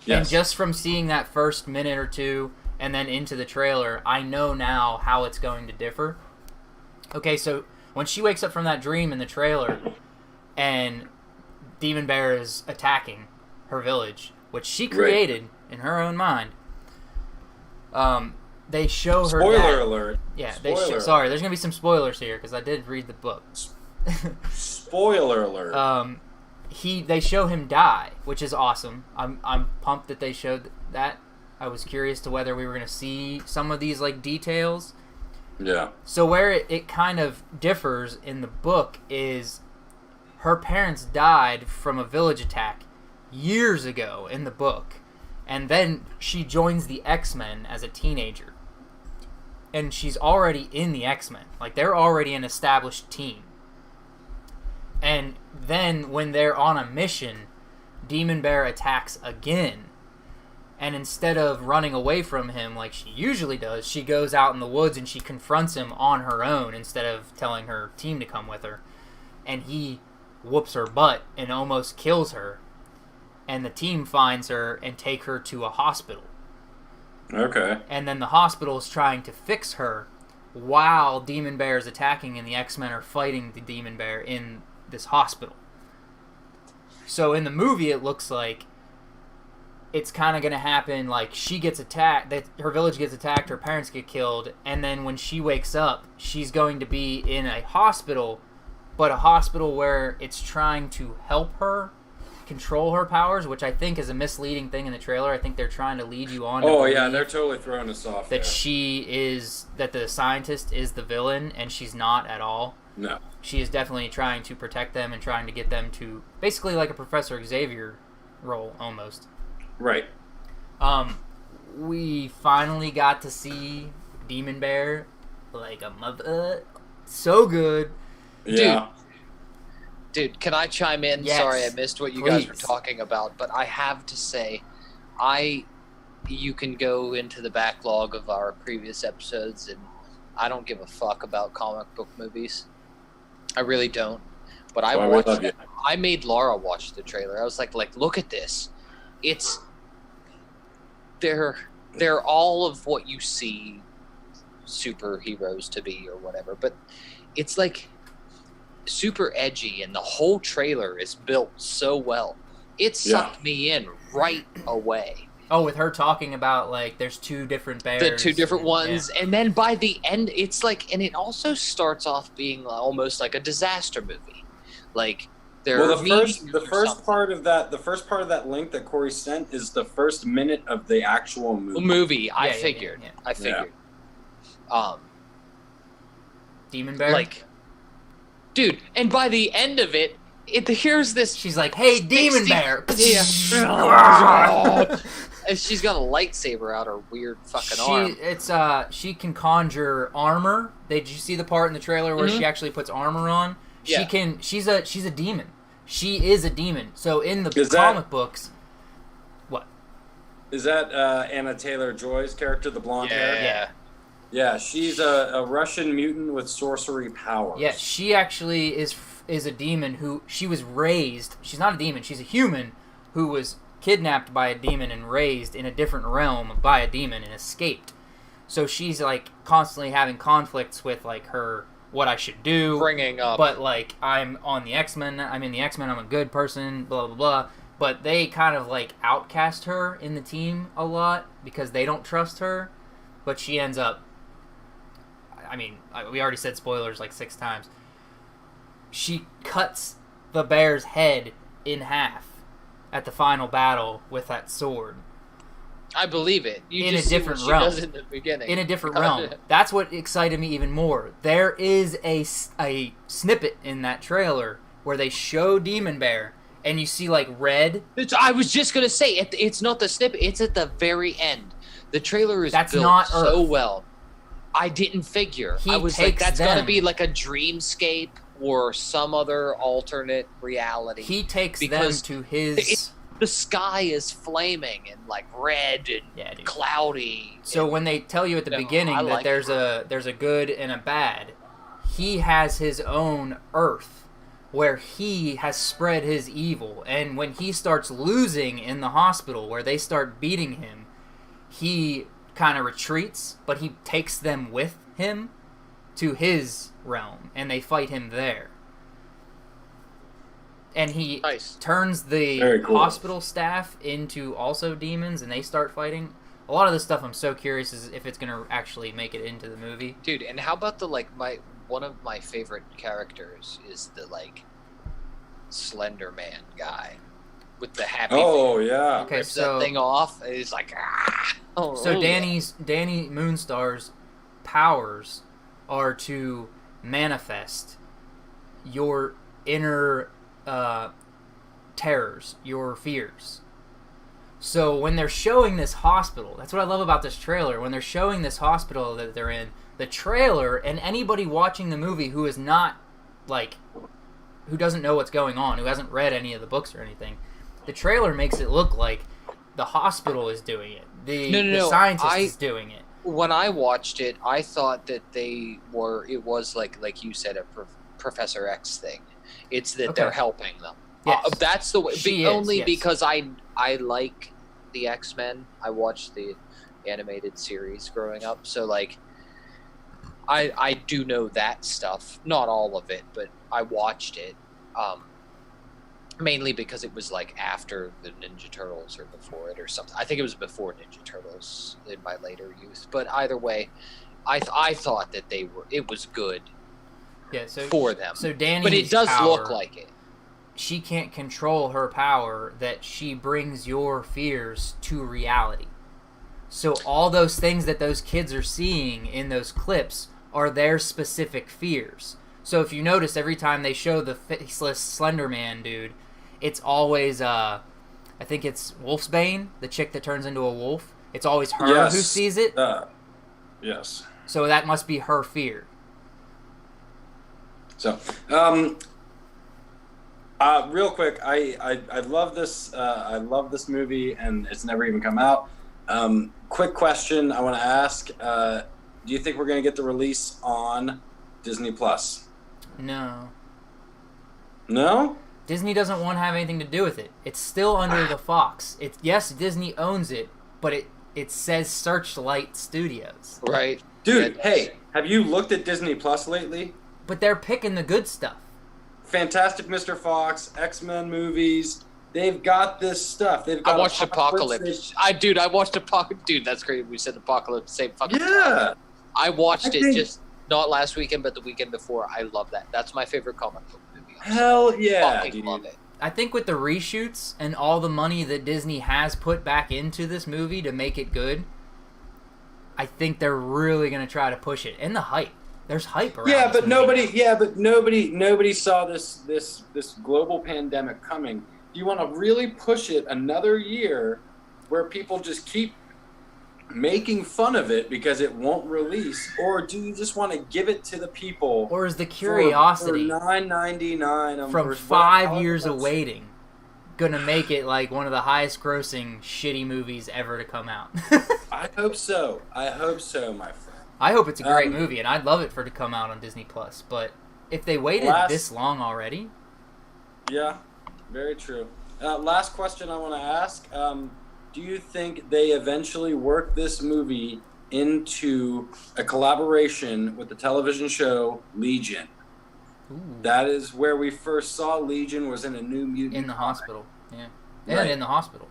Yes. And just from seeing that first minute or two and then into the trailer, I know now how it's going to differ. Okay, so when she wakes up from that dream in the trailer and Demon Bear is attacking her village, which she created in her own mind, they show her Spoiler dad. alert. Yeah, Spoiler. sorry, there's going to be some spoilers here because I did read the book. Spoiler alert. They show him die, which is awesome. I'm pumped that they showed that. I was curious to whether we were going to see some of these like details. Yeah. So where it kind of differs in the book is her parents died from a village attack years ago in the book. And then she joins the X-Men as a teenager. And she's already in the X-Men. Like, they're already an established team. And then when they're on a mission, Demon Bear attacks again. And instead of running away from him like she usually does, she goes out in the woods and she confronts him on her own instead of telling her team to come with her. And he whoops her butt and almost kills her. And the team finds her and take her to a hospital. Okay. And then the hospital is trying to fix her while Demon Bear is attacking and the X-Men are fighting the Demon Bear in this hospital. So in the movie it looks like it's kind of going to happen like she gets attacked, that her village gets attacked, her parents get killed, and then when she wakes up, she's going to be in a hospital, but a hospital where it's trying to help her control her powers, which I think is a misleading thing in the trailer. I think they're trying to lead you on to Oh yeah, believe they're totally throwing us off. that there. that the scientist is the villain, and she's not at all. No. She is definitely trying to protect them and trying to get them to basically like a Professor Xavier role almost. Right. We finally got to see Demon Bear like a mother. So good. Yeah. Dude, can I chime in? Yes, Sorry, I missed what you guys were please. talking about, but I have to say, you can go into the backlog of our previous episodes, and I don't give a fuck about comic book movies. I really don't. But I Well, we watched. love you. I made Laura watch the trailer. I was like, look at this. They're all of what you see superheroes to be or whatever, but it's like super edgy, and the whole trailer is built so well. It sucked me in right away. Oh, with her talking about, like, there's two different bears. The two different ones. Yeah. And then by the end, it's like, and it also starts off being almost like a disaster movie. Like, the first part of that link that Corey sent is the first minute of the actual movie. I figured. Demon Bear? Like, dude, and by the end of it, here's this... She's like, hey, Demon Bear! Yeah. And she's got a lightsaber out her weird fucking arm. She can conjure armor. Did you see the part in the trailer where she actually puts armor on? Yeah. She's a demon. She is a demon. So in the comic books... What? Is that Anna Taylor-Joy's character, the blonde hair? Yeah. Yeah, she's a Russian mutant with sorcery powers. Yeah, she actually is a demon who... She was raised... She's not a demon. She's a human who was kidnapped by a demon and raised in a different realm by a demon and escaped. So she's, like, constantly having conflicts with, like, her... What I should do. Bringing up... But, like, I'm in the X-Men, I'm a good person, blah, blah, blah. But they kind of, like, outcast her in the team a lot because they don't trust her. But she ends up... I mean, we already said spoilers like 6 times. She cuts the bear's head in half at the final battle with that sword. I believe it. In a different realm. She does in the beginning. In a different realm. That's what excited me even more. There is a snippet in that trailer where they show Demon Bear, and you see, like, red. I was just going to say, it's not the snippet. It's at the very end. The trailer is built not so Earth. well. I didn't figure. He I was takes like, that's them. got to be like a dreamscape or some other alternate reality. He takes them to his... The sky is flaming and like red and cloudy. So when they tell you at the beginning that there's a good and a bad, he has his own Earth where he has spread his evil. And when he starts losing in the hospital where they start beating him, he kind of retreats, but he takes them with him to his realm and they fight him there. And he turns the hospital staff into also demons, and they start fighting. A lot of this stuff I'm so curious is if it's going to actually make it into the movie. Dude, and how about one of my favorite characters is the, like, Slender Man guy with the happy thing. Yeah. Okay, rips that thing off, and he's like, ah! Danny Moonstar's powers are to manifest your inner... terrors, your fears. So when they're showing this hospital, that's what I love about this trailer, when they're showing this hospital that they're in, the trailer, and anybody watching the movie who is not, like, who doesn't know what's going on, who hasn't read any of the books or anything, the trailer makes it look like the hospital is doing it. The scientist is doing it. When I watched it, I thought that it was like you said, a Professor X thing. It's that they're helping them. Yes. That's the way. Because I like the X-Men. I watched the animated series growing up, so like I do know that stuff. Not all of it, but I watched it. Mainly because it was like after the Ninja Turtles or before it or something. I think it was before Ninja Turtles in my later youth. But either way, I thought that it was good. Yeah, for them. So Danny's but it does power, look like it. She can't control her power, that she brings your fears to reality. So all those things that those kids are seeing in those clips are their specific fears. So if you notice, every time they show the faceless Slender Man dude, it's always, I think it's Wolfsbane, the chick that turns into a wolf. It's always her who sees it. Yes. So that must be her fear. So, real quick, I love this. I love this movie, and it's never even come out. Quick question I want to ask: do you think we're going to get the release on Disney Plus? No. No? Disney doesn't want to have anything to do with it. It's still under the Fox. Yes, Disney owns it, but it says Searchlight Studios. Right. Dude, hey, have you looked at Disney Plus lately? But they're picking the good stuff. Fantastic Mr. Fox, X-Men movies. They've got this stuff. They've got I watched Apocalypse. I watched Apocalypse. Dude, that's great. We said Apocalypse same fucking time. I watched it just not last weekend, but the weekend before. I love that. That's my favorite comic book movie. Hell yeah, fucking love it. I think with the reshoots and all the money that Disney has put back into this movie to make it good, I think they're really gonna try to push it. And the hype. There's hype around. Yeah, this but movie. nobody saw this global pandemic coming. Do you want to really push it another year where people just keep making fun of it because it won't release, or do you just want to give it to the people? Or is the curiosity for $9.99 from 5 years of waiting gonna make it like one of the highest grossing shitty movies ever to come out? I hope so. I hope so, my friend. I hope it's a great movie, and I'd love it for it to come out on Disney Plus. But if they waited this long already, yeah. Very true. Last question I want to ask. Do you think they eventually work this movie into a collaboration with the television show Legion? ooh, That is where we first saw Legion, was in a New Mutant in the comic. hospital. Yeah. And Right. in the hospital.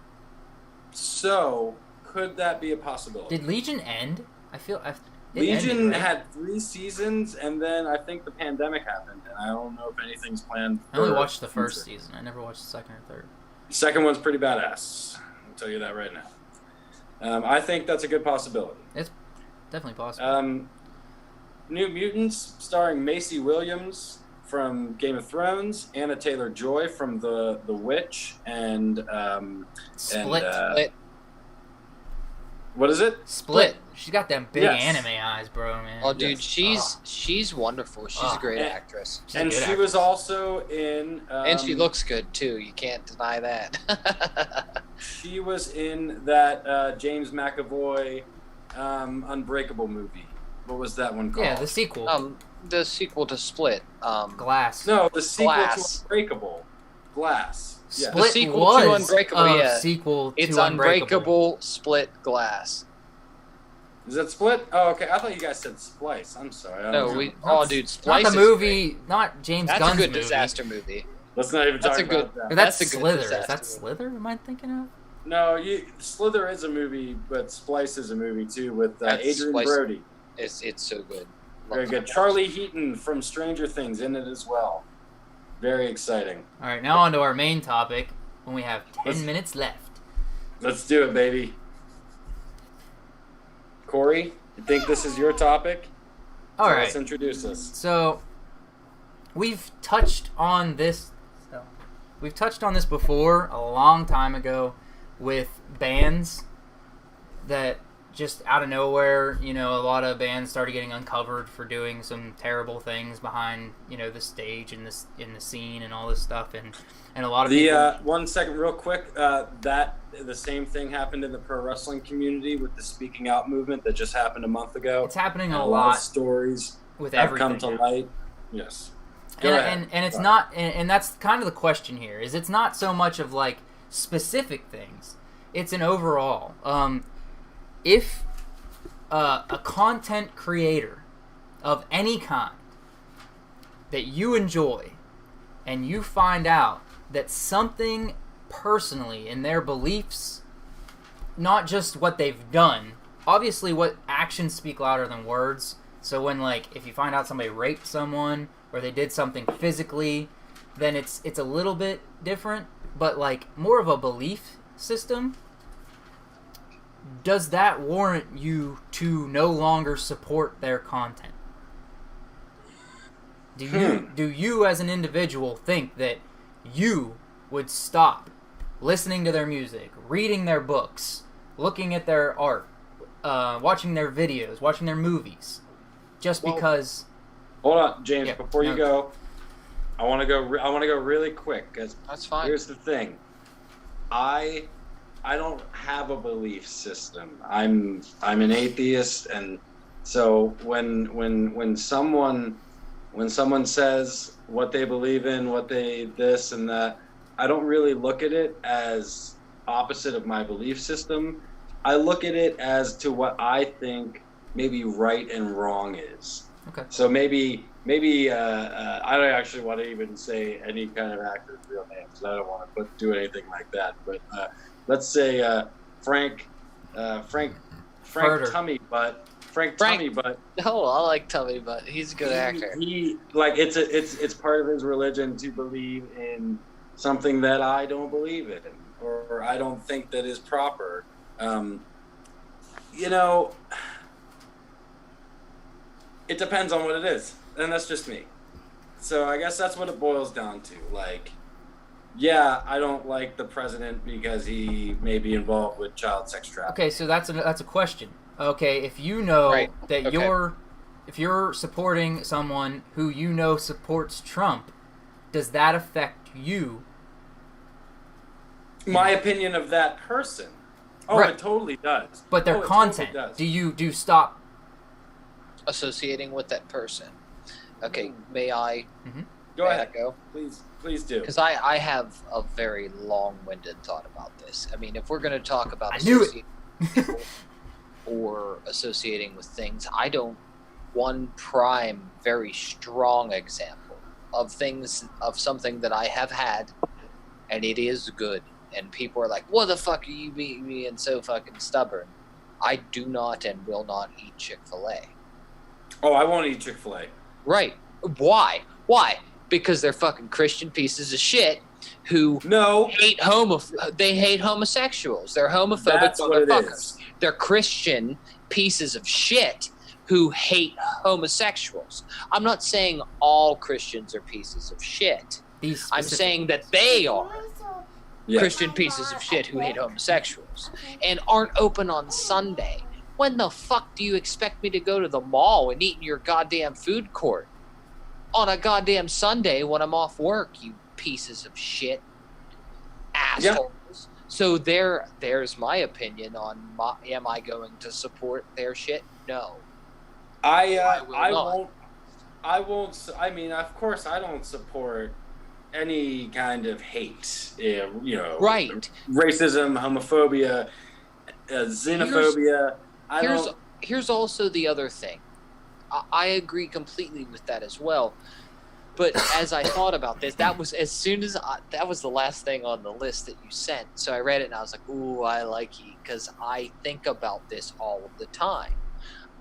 So, could that be a possibility? Did Legion end? It Legion ended, right? had 3 seasons, and then I think the pandemic happened, and I don't know if anything's planned. I only for watched the first future. season. I never watched the second or third. The second one's pretty badass. I'll tell you that right now. I think that's a good possibility. It's definitely possible. New Mutants, starring Macy Williams from Game of Thrones, Anna Taylor-Joy from The Witch, and Split. Split. what is it? Split. She's got them big Yes. anime eyes, bro, man. Oh, dude, Yes. she's wonderful. She's a great actress. She's a And good she actress. was also in. And she looks good, too. You can't deny that. She was in that James McAvoy Unbreakable movie. What was that one called? Yeah, the sequel. The sequel to Split. Glass. No, the sequel Glass. to Unbreakable. Glass. Yes. Split The sequel was to Unbreakable, a yeah. sequel It's to Unbreakable Split Glass. Is that Split? Oh, okay. I thought you guys said Splice. I'm sorry. I No, don't oh, know. dude, Not Splice the is movie, not James That's Gunn's a good movie. disaster movie. Let's not even That's talk a good- about that. Or that's That's a good Slither. Is disaster that movie. Slither? Am I thinking of? No, Slither is a movie, but Splice is a movie too with That's Adrian Splice. Brody. It's so good. Very good. Charlie Heaton from Stranger Things in it as well. Very exciting. All right, now on to our main topic when we have 10 Let's- minutes left. Let's do it, baby. Corey, you think this is your topic? All So right. Let's introduce us. So, we've touched on this. We've touched on this before a long time ago with bands that just out of nowhere, a lot of bands started getting uncovered for doing some terrible things behind, the stage and in the scene and all this stuff, and a lot of people. 1 second, real quick. That the same thing happened in the pro wrestling community with the speaking out movement that just happened a month ago. It's happening And a lot lot of stories with have everything. come to light. Yes. Go And, ahead. and it's Sorry. not, and that's kind of the question here. Is it's not so much of like specific things; it's an overall. If a content creator of any kind that you enjoy, and you find out that something personally in their beliefs, not just what they've done, obviously what actions speak louder than words. So when if you find out somebody raped someone or they did something physically, then it's a little bit different. But more of a belief system, does that warrant you to no longer support their content? Do you as an individual think that you would stop listening to their music, reading their books, looking at their art, watching their videos, watching their movies, just because? Hold on, James. Yeah, before you no. go, I want to go really quick because That's fine. here's the thing. I don't have a belief system. I'm an atheist, and so when someone says what they believe in, what they this and that, I don't really look at it as opposite of my belief system. I look at it as to what I think maybe right and wrong is. Okay. So maybe I don't actually want to even say any kind of actor's real name because I don't want to do anything like that. But let's say Frank Furter. Tummy Butt. Frank Tummy Butt. Oh, I like Tummy Butt. He's a good actor. He like it's part of his religion to believe in something that I don't believe in or I don't think that is proper. You know, it depends on what it is, and that's just me. So I guess that's what it boils down to. Like, yeah, I don't like the president because he may be involved with child sex trafficking. Okay, so that's a question. Okay, if you know that if you're supporting someone who you know supports Trump, does that affect you? My opinion of that person. Oh, right. It totally does. But their content. Totally does. Do you stop associating with that person? Okay, may I? Mm-hmm. Go ahead. Go. Please do. Because I have a very long-winded thought about this. I mean, if we're going to talk about associating with people or associating with things, one prime, very strong example of something that I have had, and it is good. And people are like, "What the fuck are you being so fucking stubborn?" I do not and will not eat Chick-fil-A. Oh, I won't eat Chick-fil-A. Right. Why? Because they're fucking Christian pieces of shit who hate they hate homosexuals. They're homophobic motherfuckers. They're Christian pieces of shit who hate homosexuals. I'm not saying all Christians are pieces of shit. I'm saying that they are Christian pieces of shit who hate homosexuals and aren't open on Sunday. When the fuck do you expect me to go to the mall and eat in your goddamn food court on a goddamn Sunday when I'm off work, you pieces of shit? Assholes. Yep. So there's my opinion on am I going to support their shit? No. I won't. I mean, of course, I don't support any kind of hate. Right. Racism, homophobia, xenophobia. Here's also the other thing. I agree completely with that as well. But as I thought about this, that was the last thing on the list that you sent. So I read it and I was like, ooh, I like you, because I think about this all of the time.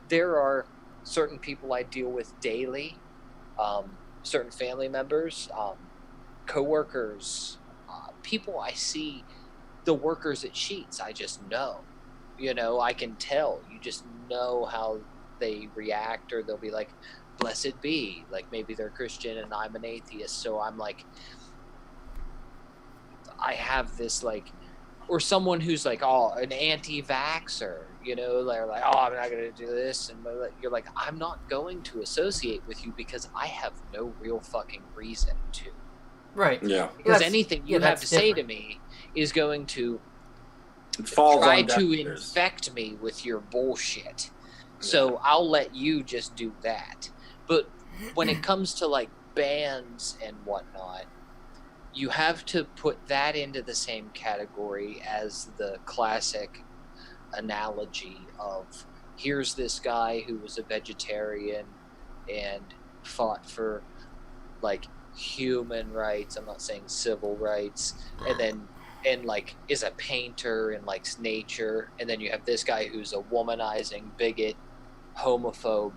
There are certain people I deal with daily, certain family members, coworkers, people I see, the workers at Sheetz, I just know. I can tell. You just know how they react, or they'll be like, blessed be, like maybe they're Christian and I'm an atheist, so I'm like, I have this like, or someone who's like, oh, an anti-vaxxer, they're like, oh, I'm not going to do this, and you're like, I'm not going to associate with you because I have no real fucking reason to. Right. Yeah. Because anything you have to say to me is going to try to infect me with your bullshit. So I'll let you just do that. But when it comes to like bands and whatnot, you have to put that into the same category as the classic analogy of, here's this guy who was a vegetarian and fought for like human rights, I'm not saying civil rights, and like is a painter and likes nature, and then you have this guy who's a womanizing bigot, homophobe,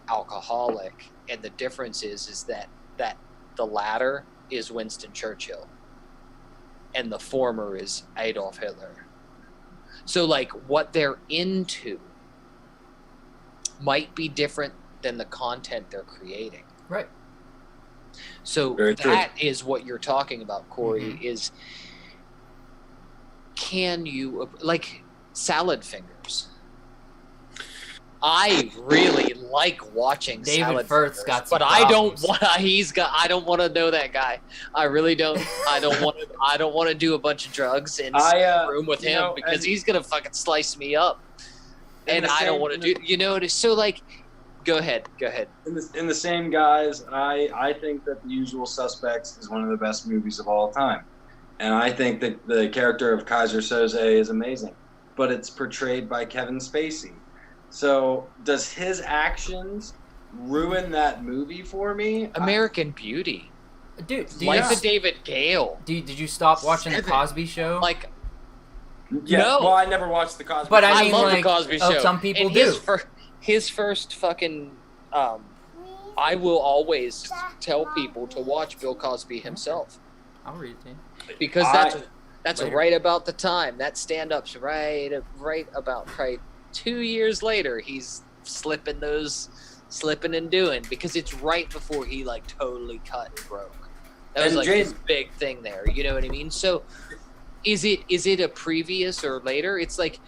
alcoholic, and the difference is that the latter is Winston Churchill and the former is Adolf Hitler. So like what they're into might be different than the content they're creating. Right. So that is what you're talking about, Corey, is can you, like salad fingers. I really like watching David salad Firth's fingers, got some but problems. I don't want to know that guy. I really don't. I don't want to do a bunch of drugs in the room with him because he's gonna fucking slice me up, and I don't want to do. It is so like. Go ahead. In the same guise, I think that The Usual Suspects is one of the best movies of all time, and I think that the character of Kaiser Soze is amazing, but it's portrayed by Kevin Spacey. So does his actions ruin that movie for me. American Beauty. Dude, Life of David Gale. Did you stop watching the Cosby Show? Like, Yeah, no. well, I never watched the Cosby. But Show. I mean, love like, the Cosby Show. some people and do. His first fucking. I will always tell people to watch Bill Cosby himself I'll read it to you. because that's later. right about the time that stand-up's right about probably 2 years later. He's slipping and doing because it's right before he like totally cut and broke. That was And like Jane- his big thing there. You know what I mean? So is it a previous or later? It's like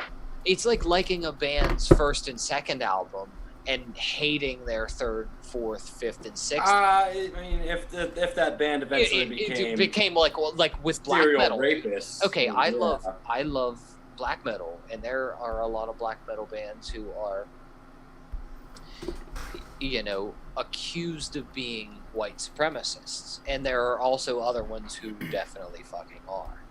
liking a band's first and second album and hating their third, fourth, fifth, and sixth. I mean, if that band eventually it became like with black serial metal. rapists. Okay, I yeah. love black metal, and there are a lot of black metal bands who are, accused of being white supremacists, and there are also other ones who definitely fucking are.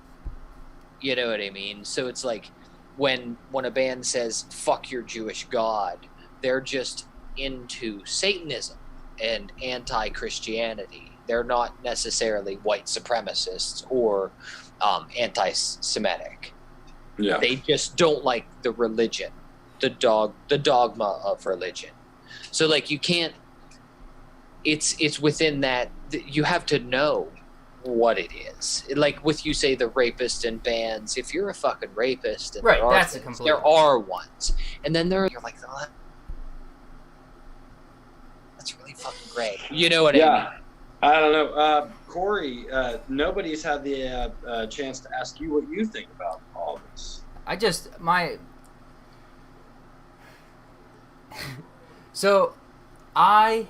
You know what I mean? So it's like when a band says "fuck your Jewish God," they're just into Satanism and anti-Christianity. They're not necessarily white supremacists or anti-Semitic. Yeah. They just don't like the religion, the dogma of religion. So like you can't. It's within that you have to know what it is. Like with you say the rapist in bands. If you're a fucking rapist, and Right, that's a complete. there are ones, and then you're like, oh, that's really fucking great. You know what I mean? Yeah. I don't know. Corey, nobody's had the chance to ask you what you think about all this. So, I,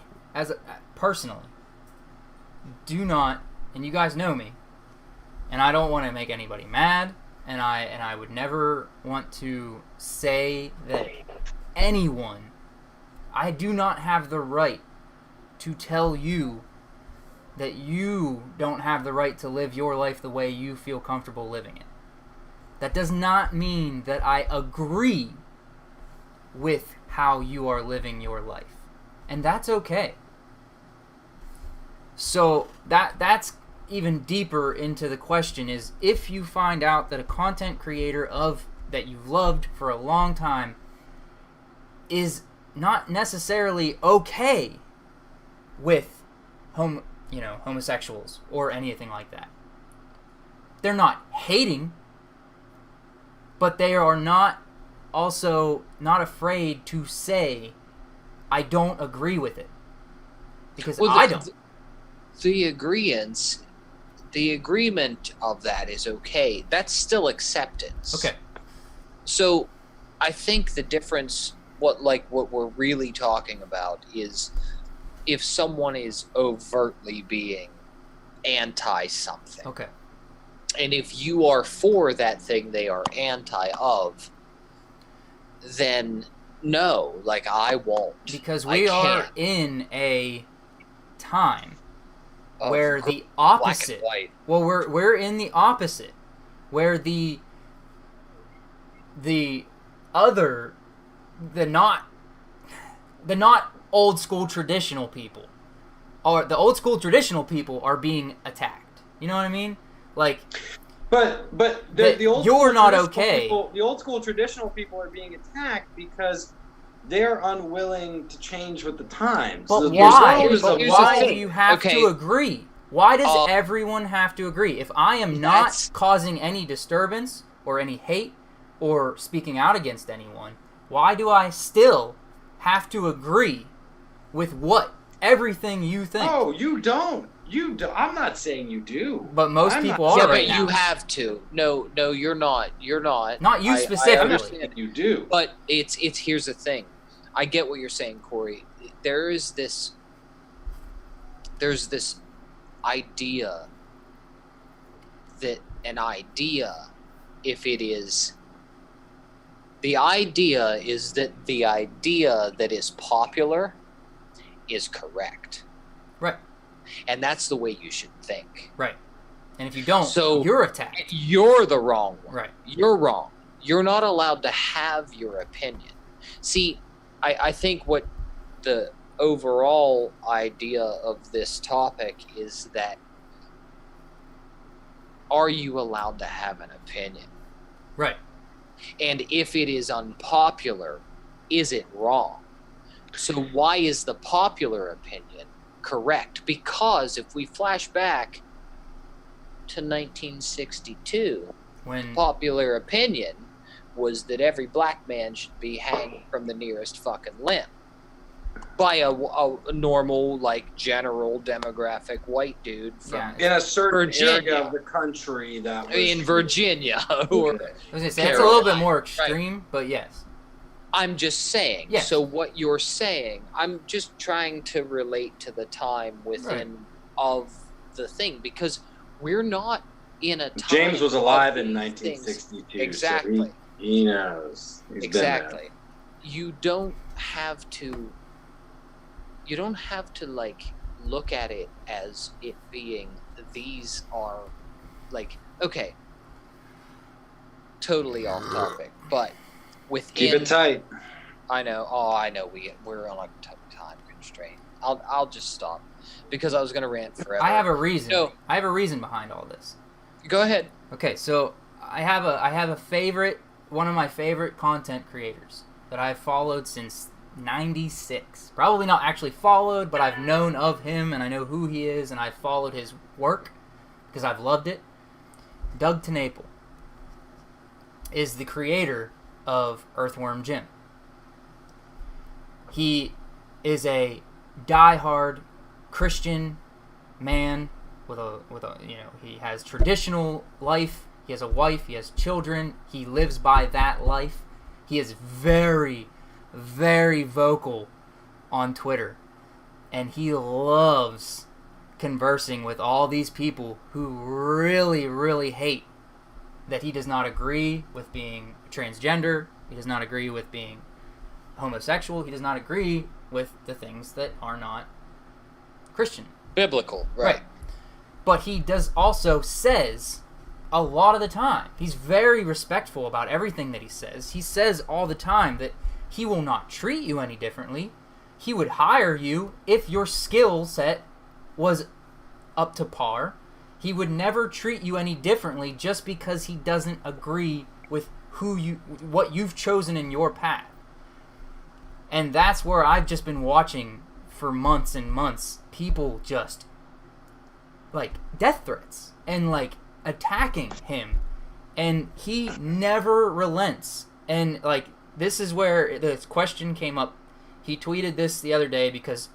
personally, do not, and you guys know me, and I don't want to make anybody mad, and I would never want to say that anyone, I do not have the right to tell you that you don't have the right to live your life the way you feel comfortable living it. That does not mean that I agree with how you are living your life. And that's okay. So that's even deeper into the question is if you find out that a content creator that you've loved for a long time is not necessarily okay with homosexuals or anything like that. They're not hating, but they are not afraid to say, I don't agree with it. Because I don't. The agreement of that is okay. That's still acceptance. Okay. So I think the difference, what we're really talking about is if someone is overtly being anti-something. Okay. And if you are for that thing they are anti of, then no, I won't. Because we are in a time where the opposite. Black and white. Well, we're in the opposite, where the not old school traditional people are being attacked. You know what I mean? Like, but the old you're school not traditional okay. People, the old school traditional people are being attacked because they're unwilling to change with the times. But So why? here's the Why thing. do you have to agree? Why does everyone have to agree? If I am not causing any disturbance or any hate or speaking out against anyone, why do I still have to agree with everything you think? Oh, you don't. I'm not saying you do. But most people are. Yeah, right but now. you have to. No, you're not. You're not. Not you I specifically. understand you do. But it's here's the thing. I get what you're saying, Corey. There's this idea that an idea, if it is, the idea is that the idea that is popular is correct. Right. And that's the way you should think. Right. And if you don't, So you're attacked. You're the wrong one. Right. You're wrong. You're not allowed to have your opinion. See, I think what the overall idea of this topic is that, are you allowed to have an opinion? Right. And if it is unpopular, is it wrong? So why is the popular opinion correct? Because if we flash back to 1962, When popular opinion was that every black man should be hanged from the nearest fucking limb by a normal, like, general demographic white dude from in a certain Virginia. area of the country that was in Virginia. Or I was gonna say, it's a little bit more extreme, but yes. I'm just saying. Yes. So what you're saying, I'm just trying to relate to the time within of the thing, because we're not in a time. James was alive in of these 1962. things. Exactly. So he knows. He's Exactly. You don't have to. You don't have to, like, look at it as it being, these are, like, okay, totally off topic, but within. Keep it tight. I know. Oh, I know. We're on a time constraint. I'll just stop because I was gonna rant forever. I have a reason. No. I have a reason behind all this. Go ahead. Okay, so I have a favorite, one of my favorite content creators that I've followed since '96. Probably not actually followed, but I've known of him and I know who he is and I've followed his work because I've loved it. Doug TenNapel is the creator of Earthworm Jim. He is a diehard Christian man with a he has traditional life. He has a wife. He has children. He lives by that life. He is very, very vocal on Twitter, and he loves conversing with all these people who really, really hate that he does not agree with being transgender. He does not agree with being homosexual. He does not agree with the things that are not Christian. Biblical, right? But he does also says a lot of the time. He's very respectful about everything that he says. He says all the time that he will not treat you any differently. He would hire you if your skill set was up to par. He would never treat you any differently just because he doesn't agree with what you've chosen in your path. And that's where I've just been watching for months and months, people just like death threats and like attacking him, and he never relents. And like, this is where this question came up. He tweeted this the other day because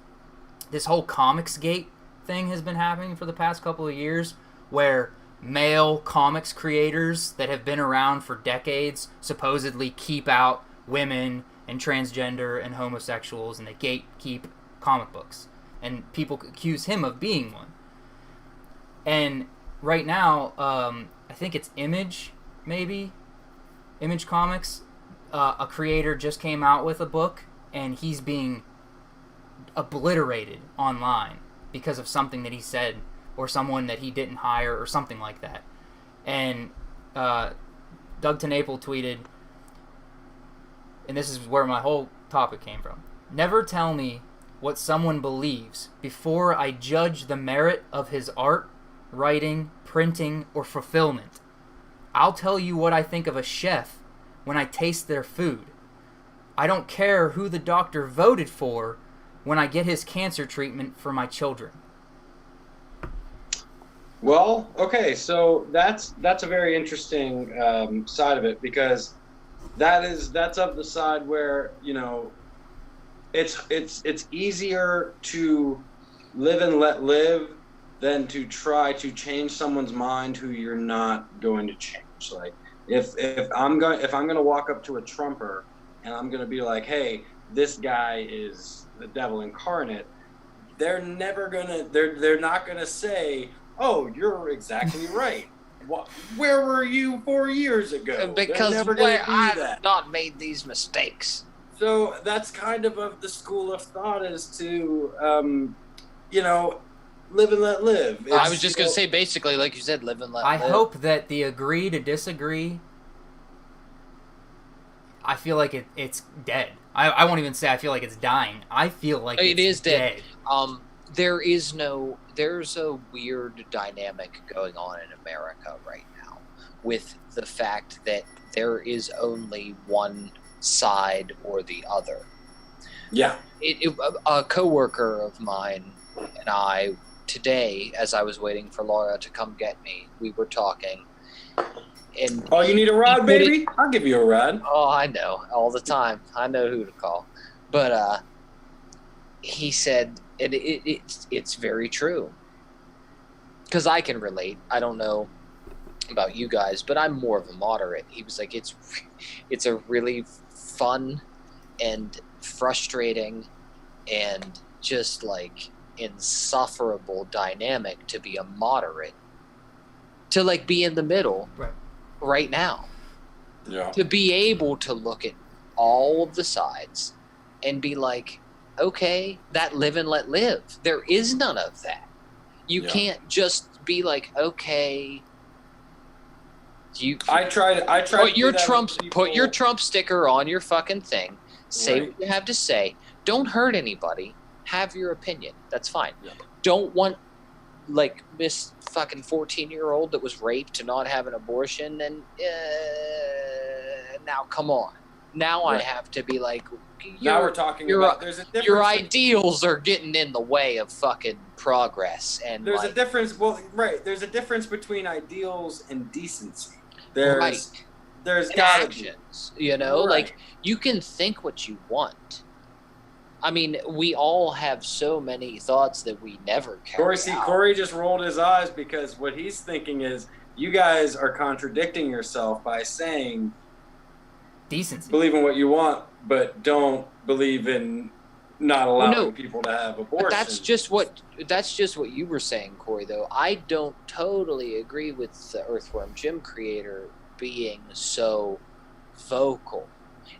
this whole Comicsgate thing has been happening for the past couple of years, where male comics creators that have been around for decades supposedly keep out women and transgender and homosexuals, and they gatekeep comic books, and people accuse him of being one. And right now, I think it's Image Comics, a creator just came out with a book, and he's being obliterated online because of something that he said, or someone that he didn't hire, or something like that. And Doug TenNapel tweeted, and this is where my whole topic came from: never tell me what someone believes before I judge the merit of his art, writing, printing, or fulfillment. I'll tell you what I think of a chef when I taste their food. I don't care who the doctor voted for when I get his cancer treatment for my children. Well, okay, so that's a very interesting side of it, because that's of the side where, you know, it's easier to live and let live than to try to change someone's mind who you're not going to change. Like, if I'm going to walk up to a Trumper and I'm going to be like, hey, this guy is the devil incarnate, they're not going to say, oh, you're exactly right. Where were you 4 years ago? Because I've not made these mistakes. So that's kind of the school of thought, is to, live and let live. I was just going to say, basically, like you said, live and let live. I hope that the agree to disagree, I feel like it's dead. I won't even say I feel like it's dying. I feel like it is dead. dead. There's a weird dynamic going on in America right now with the fact that there is only one side or the other. Yeah. A coworker of mine and I today, as I was waiting for Laura to come get me, we were talking. And you need a ride, baby? I'll give you a ride. Oh, I know, all the time. I know who to call. But he said, it's very true. Because I can relate. I don't know about you guys, but I'm more of a moderate. He was like, it's a really fun and frustrating and just like insufferable dynamic to be a moderate, to like be in the middle right now. Yeah. To be able to look at all of the sides and be like, okay, that live and let live. There is none of that. You can't just be like, okay. I try. Put your Trump sticker on your fucking thing. Say what you have to say. Don't hurt anybody. Have your opinion. That's fine. Yeah. Don't want like Miss fucking 14-year-old that was raped to not have an abortion. And now come on. Now I have to be like. Now we're talking about there's a difference. Your ideals are getting in the way of fucking progress, and there's a difference. Well, there's a difference between ideals and decency. There's actions. You know, like you can think what you want. I mean, we all have so many thoughts that we never carry out. Corey just rolled his eyes because what he's thinking is you guys are contradicting yourself by saying decency. Believe in what you want, but don't believe in not allowing people to have abortion. But that's just what you were saying, Corey, though. I don't totally agree with the Earthworm Jim creator being so vocal.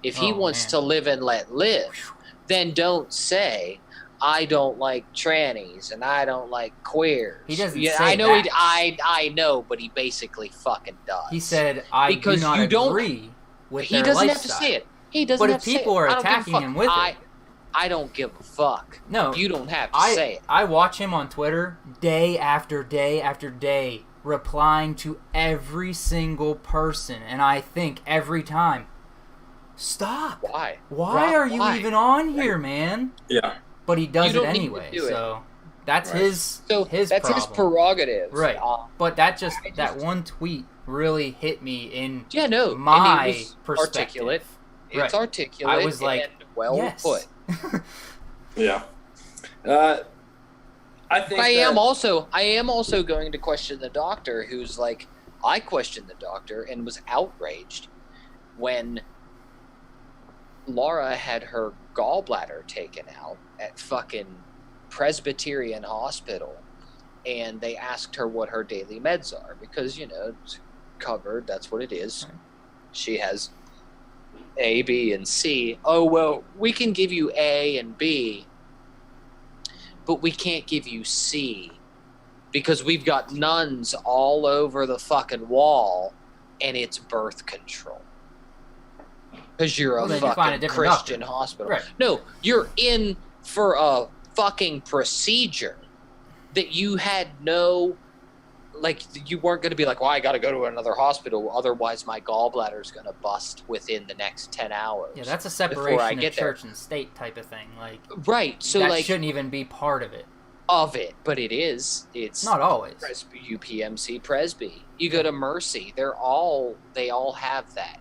If he wants to live and let live, then don't say, I don't like trannies and I don't like queers. He doesn't say I know that. I know, but he basically fucking does. He said, I do not agree with their lifestyle. He doesn't have to say it. He doesn't have to say it. But if people are attacking him with it. I don't give a fuck. No. You don't have to say it. I watch him on Twitter day after day after day, replying to every single person, and I think every time, stop. Why? Why are you even on here, man? Yeah. But he does it anyway, so that's his that's problem. his prerogative. Right. But that one tweet really hit me in my perspective. Articulate. It's articulate. I was like, and well put. Yeah. I think I am also going to question the doctor, who's like, I questioned the doctor and was outraged when Laura had her gallbladder taken out at fucking Presbyterian Hospital, and they asked her what her daily meds are because, you know, it's covered, that's what it is. Right. She has A, B, and C. Oh, well, we can give you A and B, but we can't give you C because we've got nuns all over the fucking wall and it's birth control. Because you're a fucking Christian hospital. Right. No, you're in for a fucking procedure that you had no, like, you weren't going to be like, well, I got to go to another hospital, otherwise my gallbladder's going to bust within the next 10 hours. Yeah, that's a separation of church and state type of thing. Like, right, so that like, shouldn't even be part of it. But it is. It's not always. UPMC Presby. You go to Mercy. They all have that.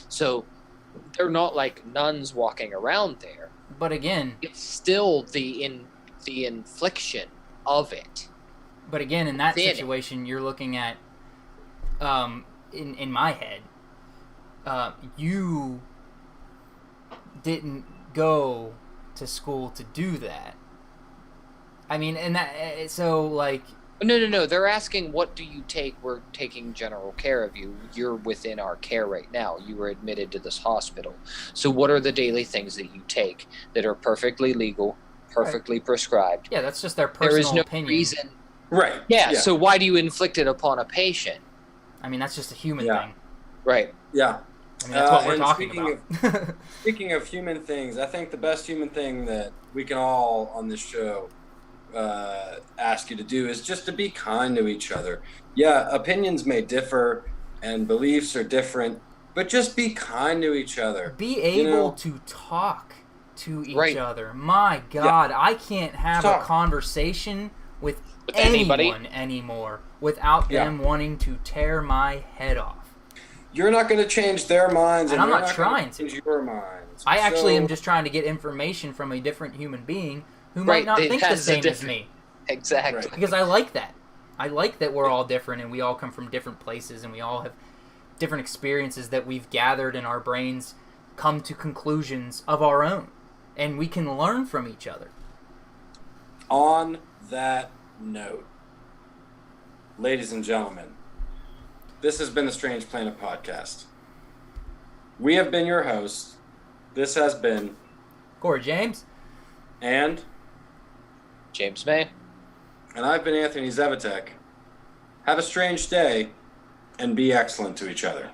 So they're not like nuns walking around there. But again, it's still the infliction of it. But again, in that situation, you're looking at, in my head, you didn't go to school to do that. I mean, and that, so like... No. They're asking, what do you take? We're taking general care of you. You're within our care right now. You were admitted to this hospital. So what are the daily things that you take that are perfectly legal, perfectly prescribed? Yeah, that's just their personal opinion. Reason. Right. Yeah, so why do you inflict it upon a patient? I mean, that's just a human thing. Right. Yeah. I mean, that's what we're talking about. Speaking of human things, I think the best human thing that we can all on this show ask you to do is just to be kind to each other. Yeah, opinions may differ and beliefs are different, but just be kind to each other. Be able to talk to each other. My God, I can't have a conversation with anyone anymore without them wanting to tear my head off. You're not going to change their minds, and I'm not trying to change your minds. I actually am just trying to get information from a different human being who might not think the same as me. Exactly. Right. Because I like that. I like that we're all different and we all come from different places and we all have different experiences that we've gathered in our brains come to conclusions of our own. And we can learn from each other. On that note, ladies and gentlemen, this has been the Strange Planet Podcast. We have been your hosts. This has been Corey James and James May. And I've been Anthony Zevoteck. Have a strange day and be excellent to each other.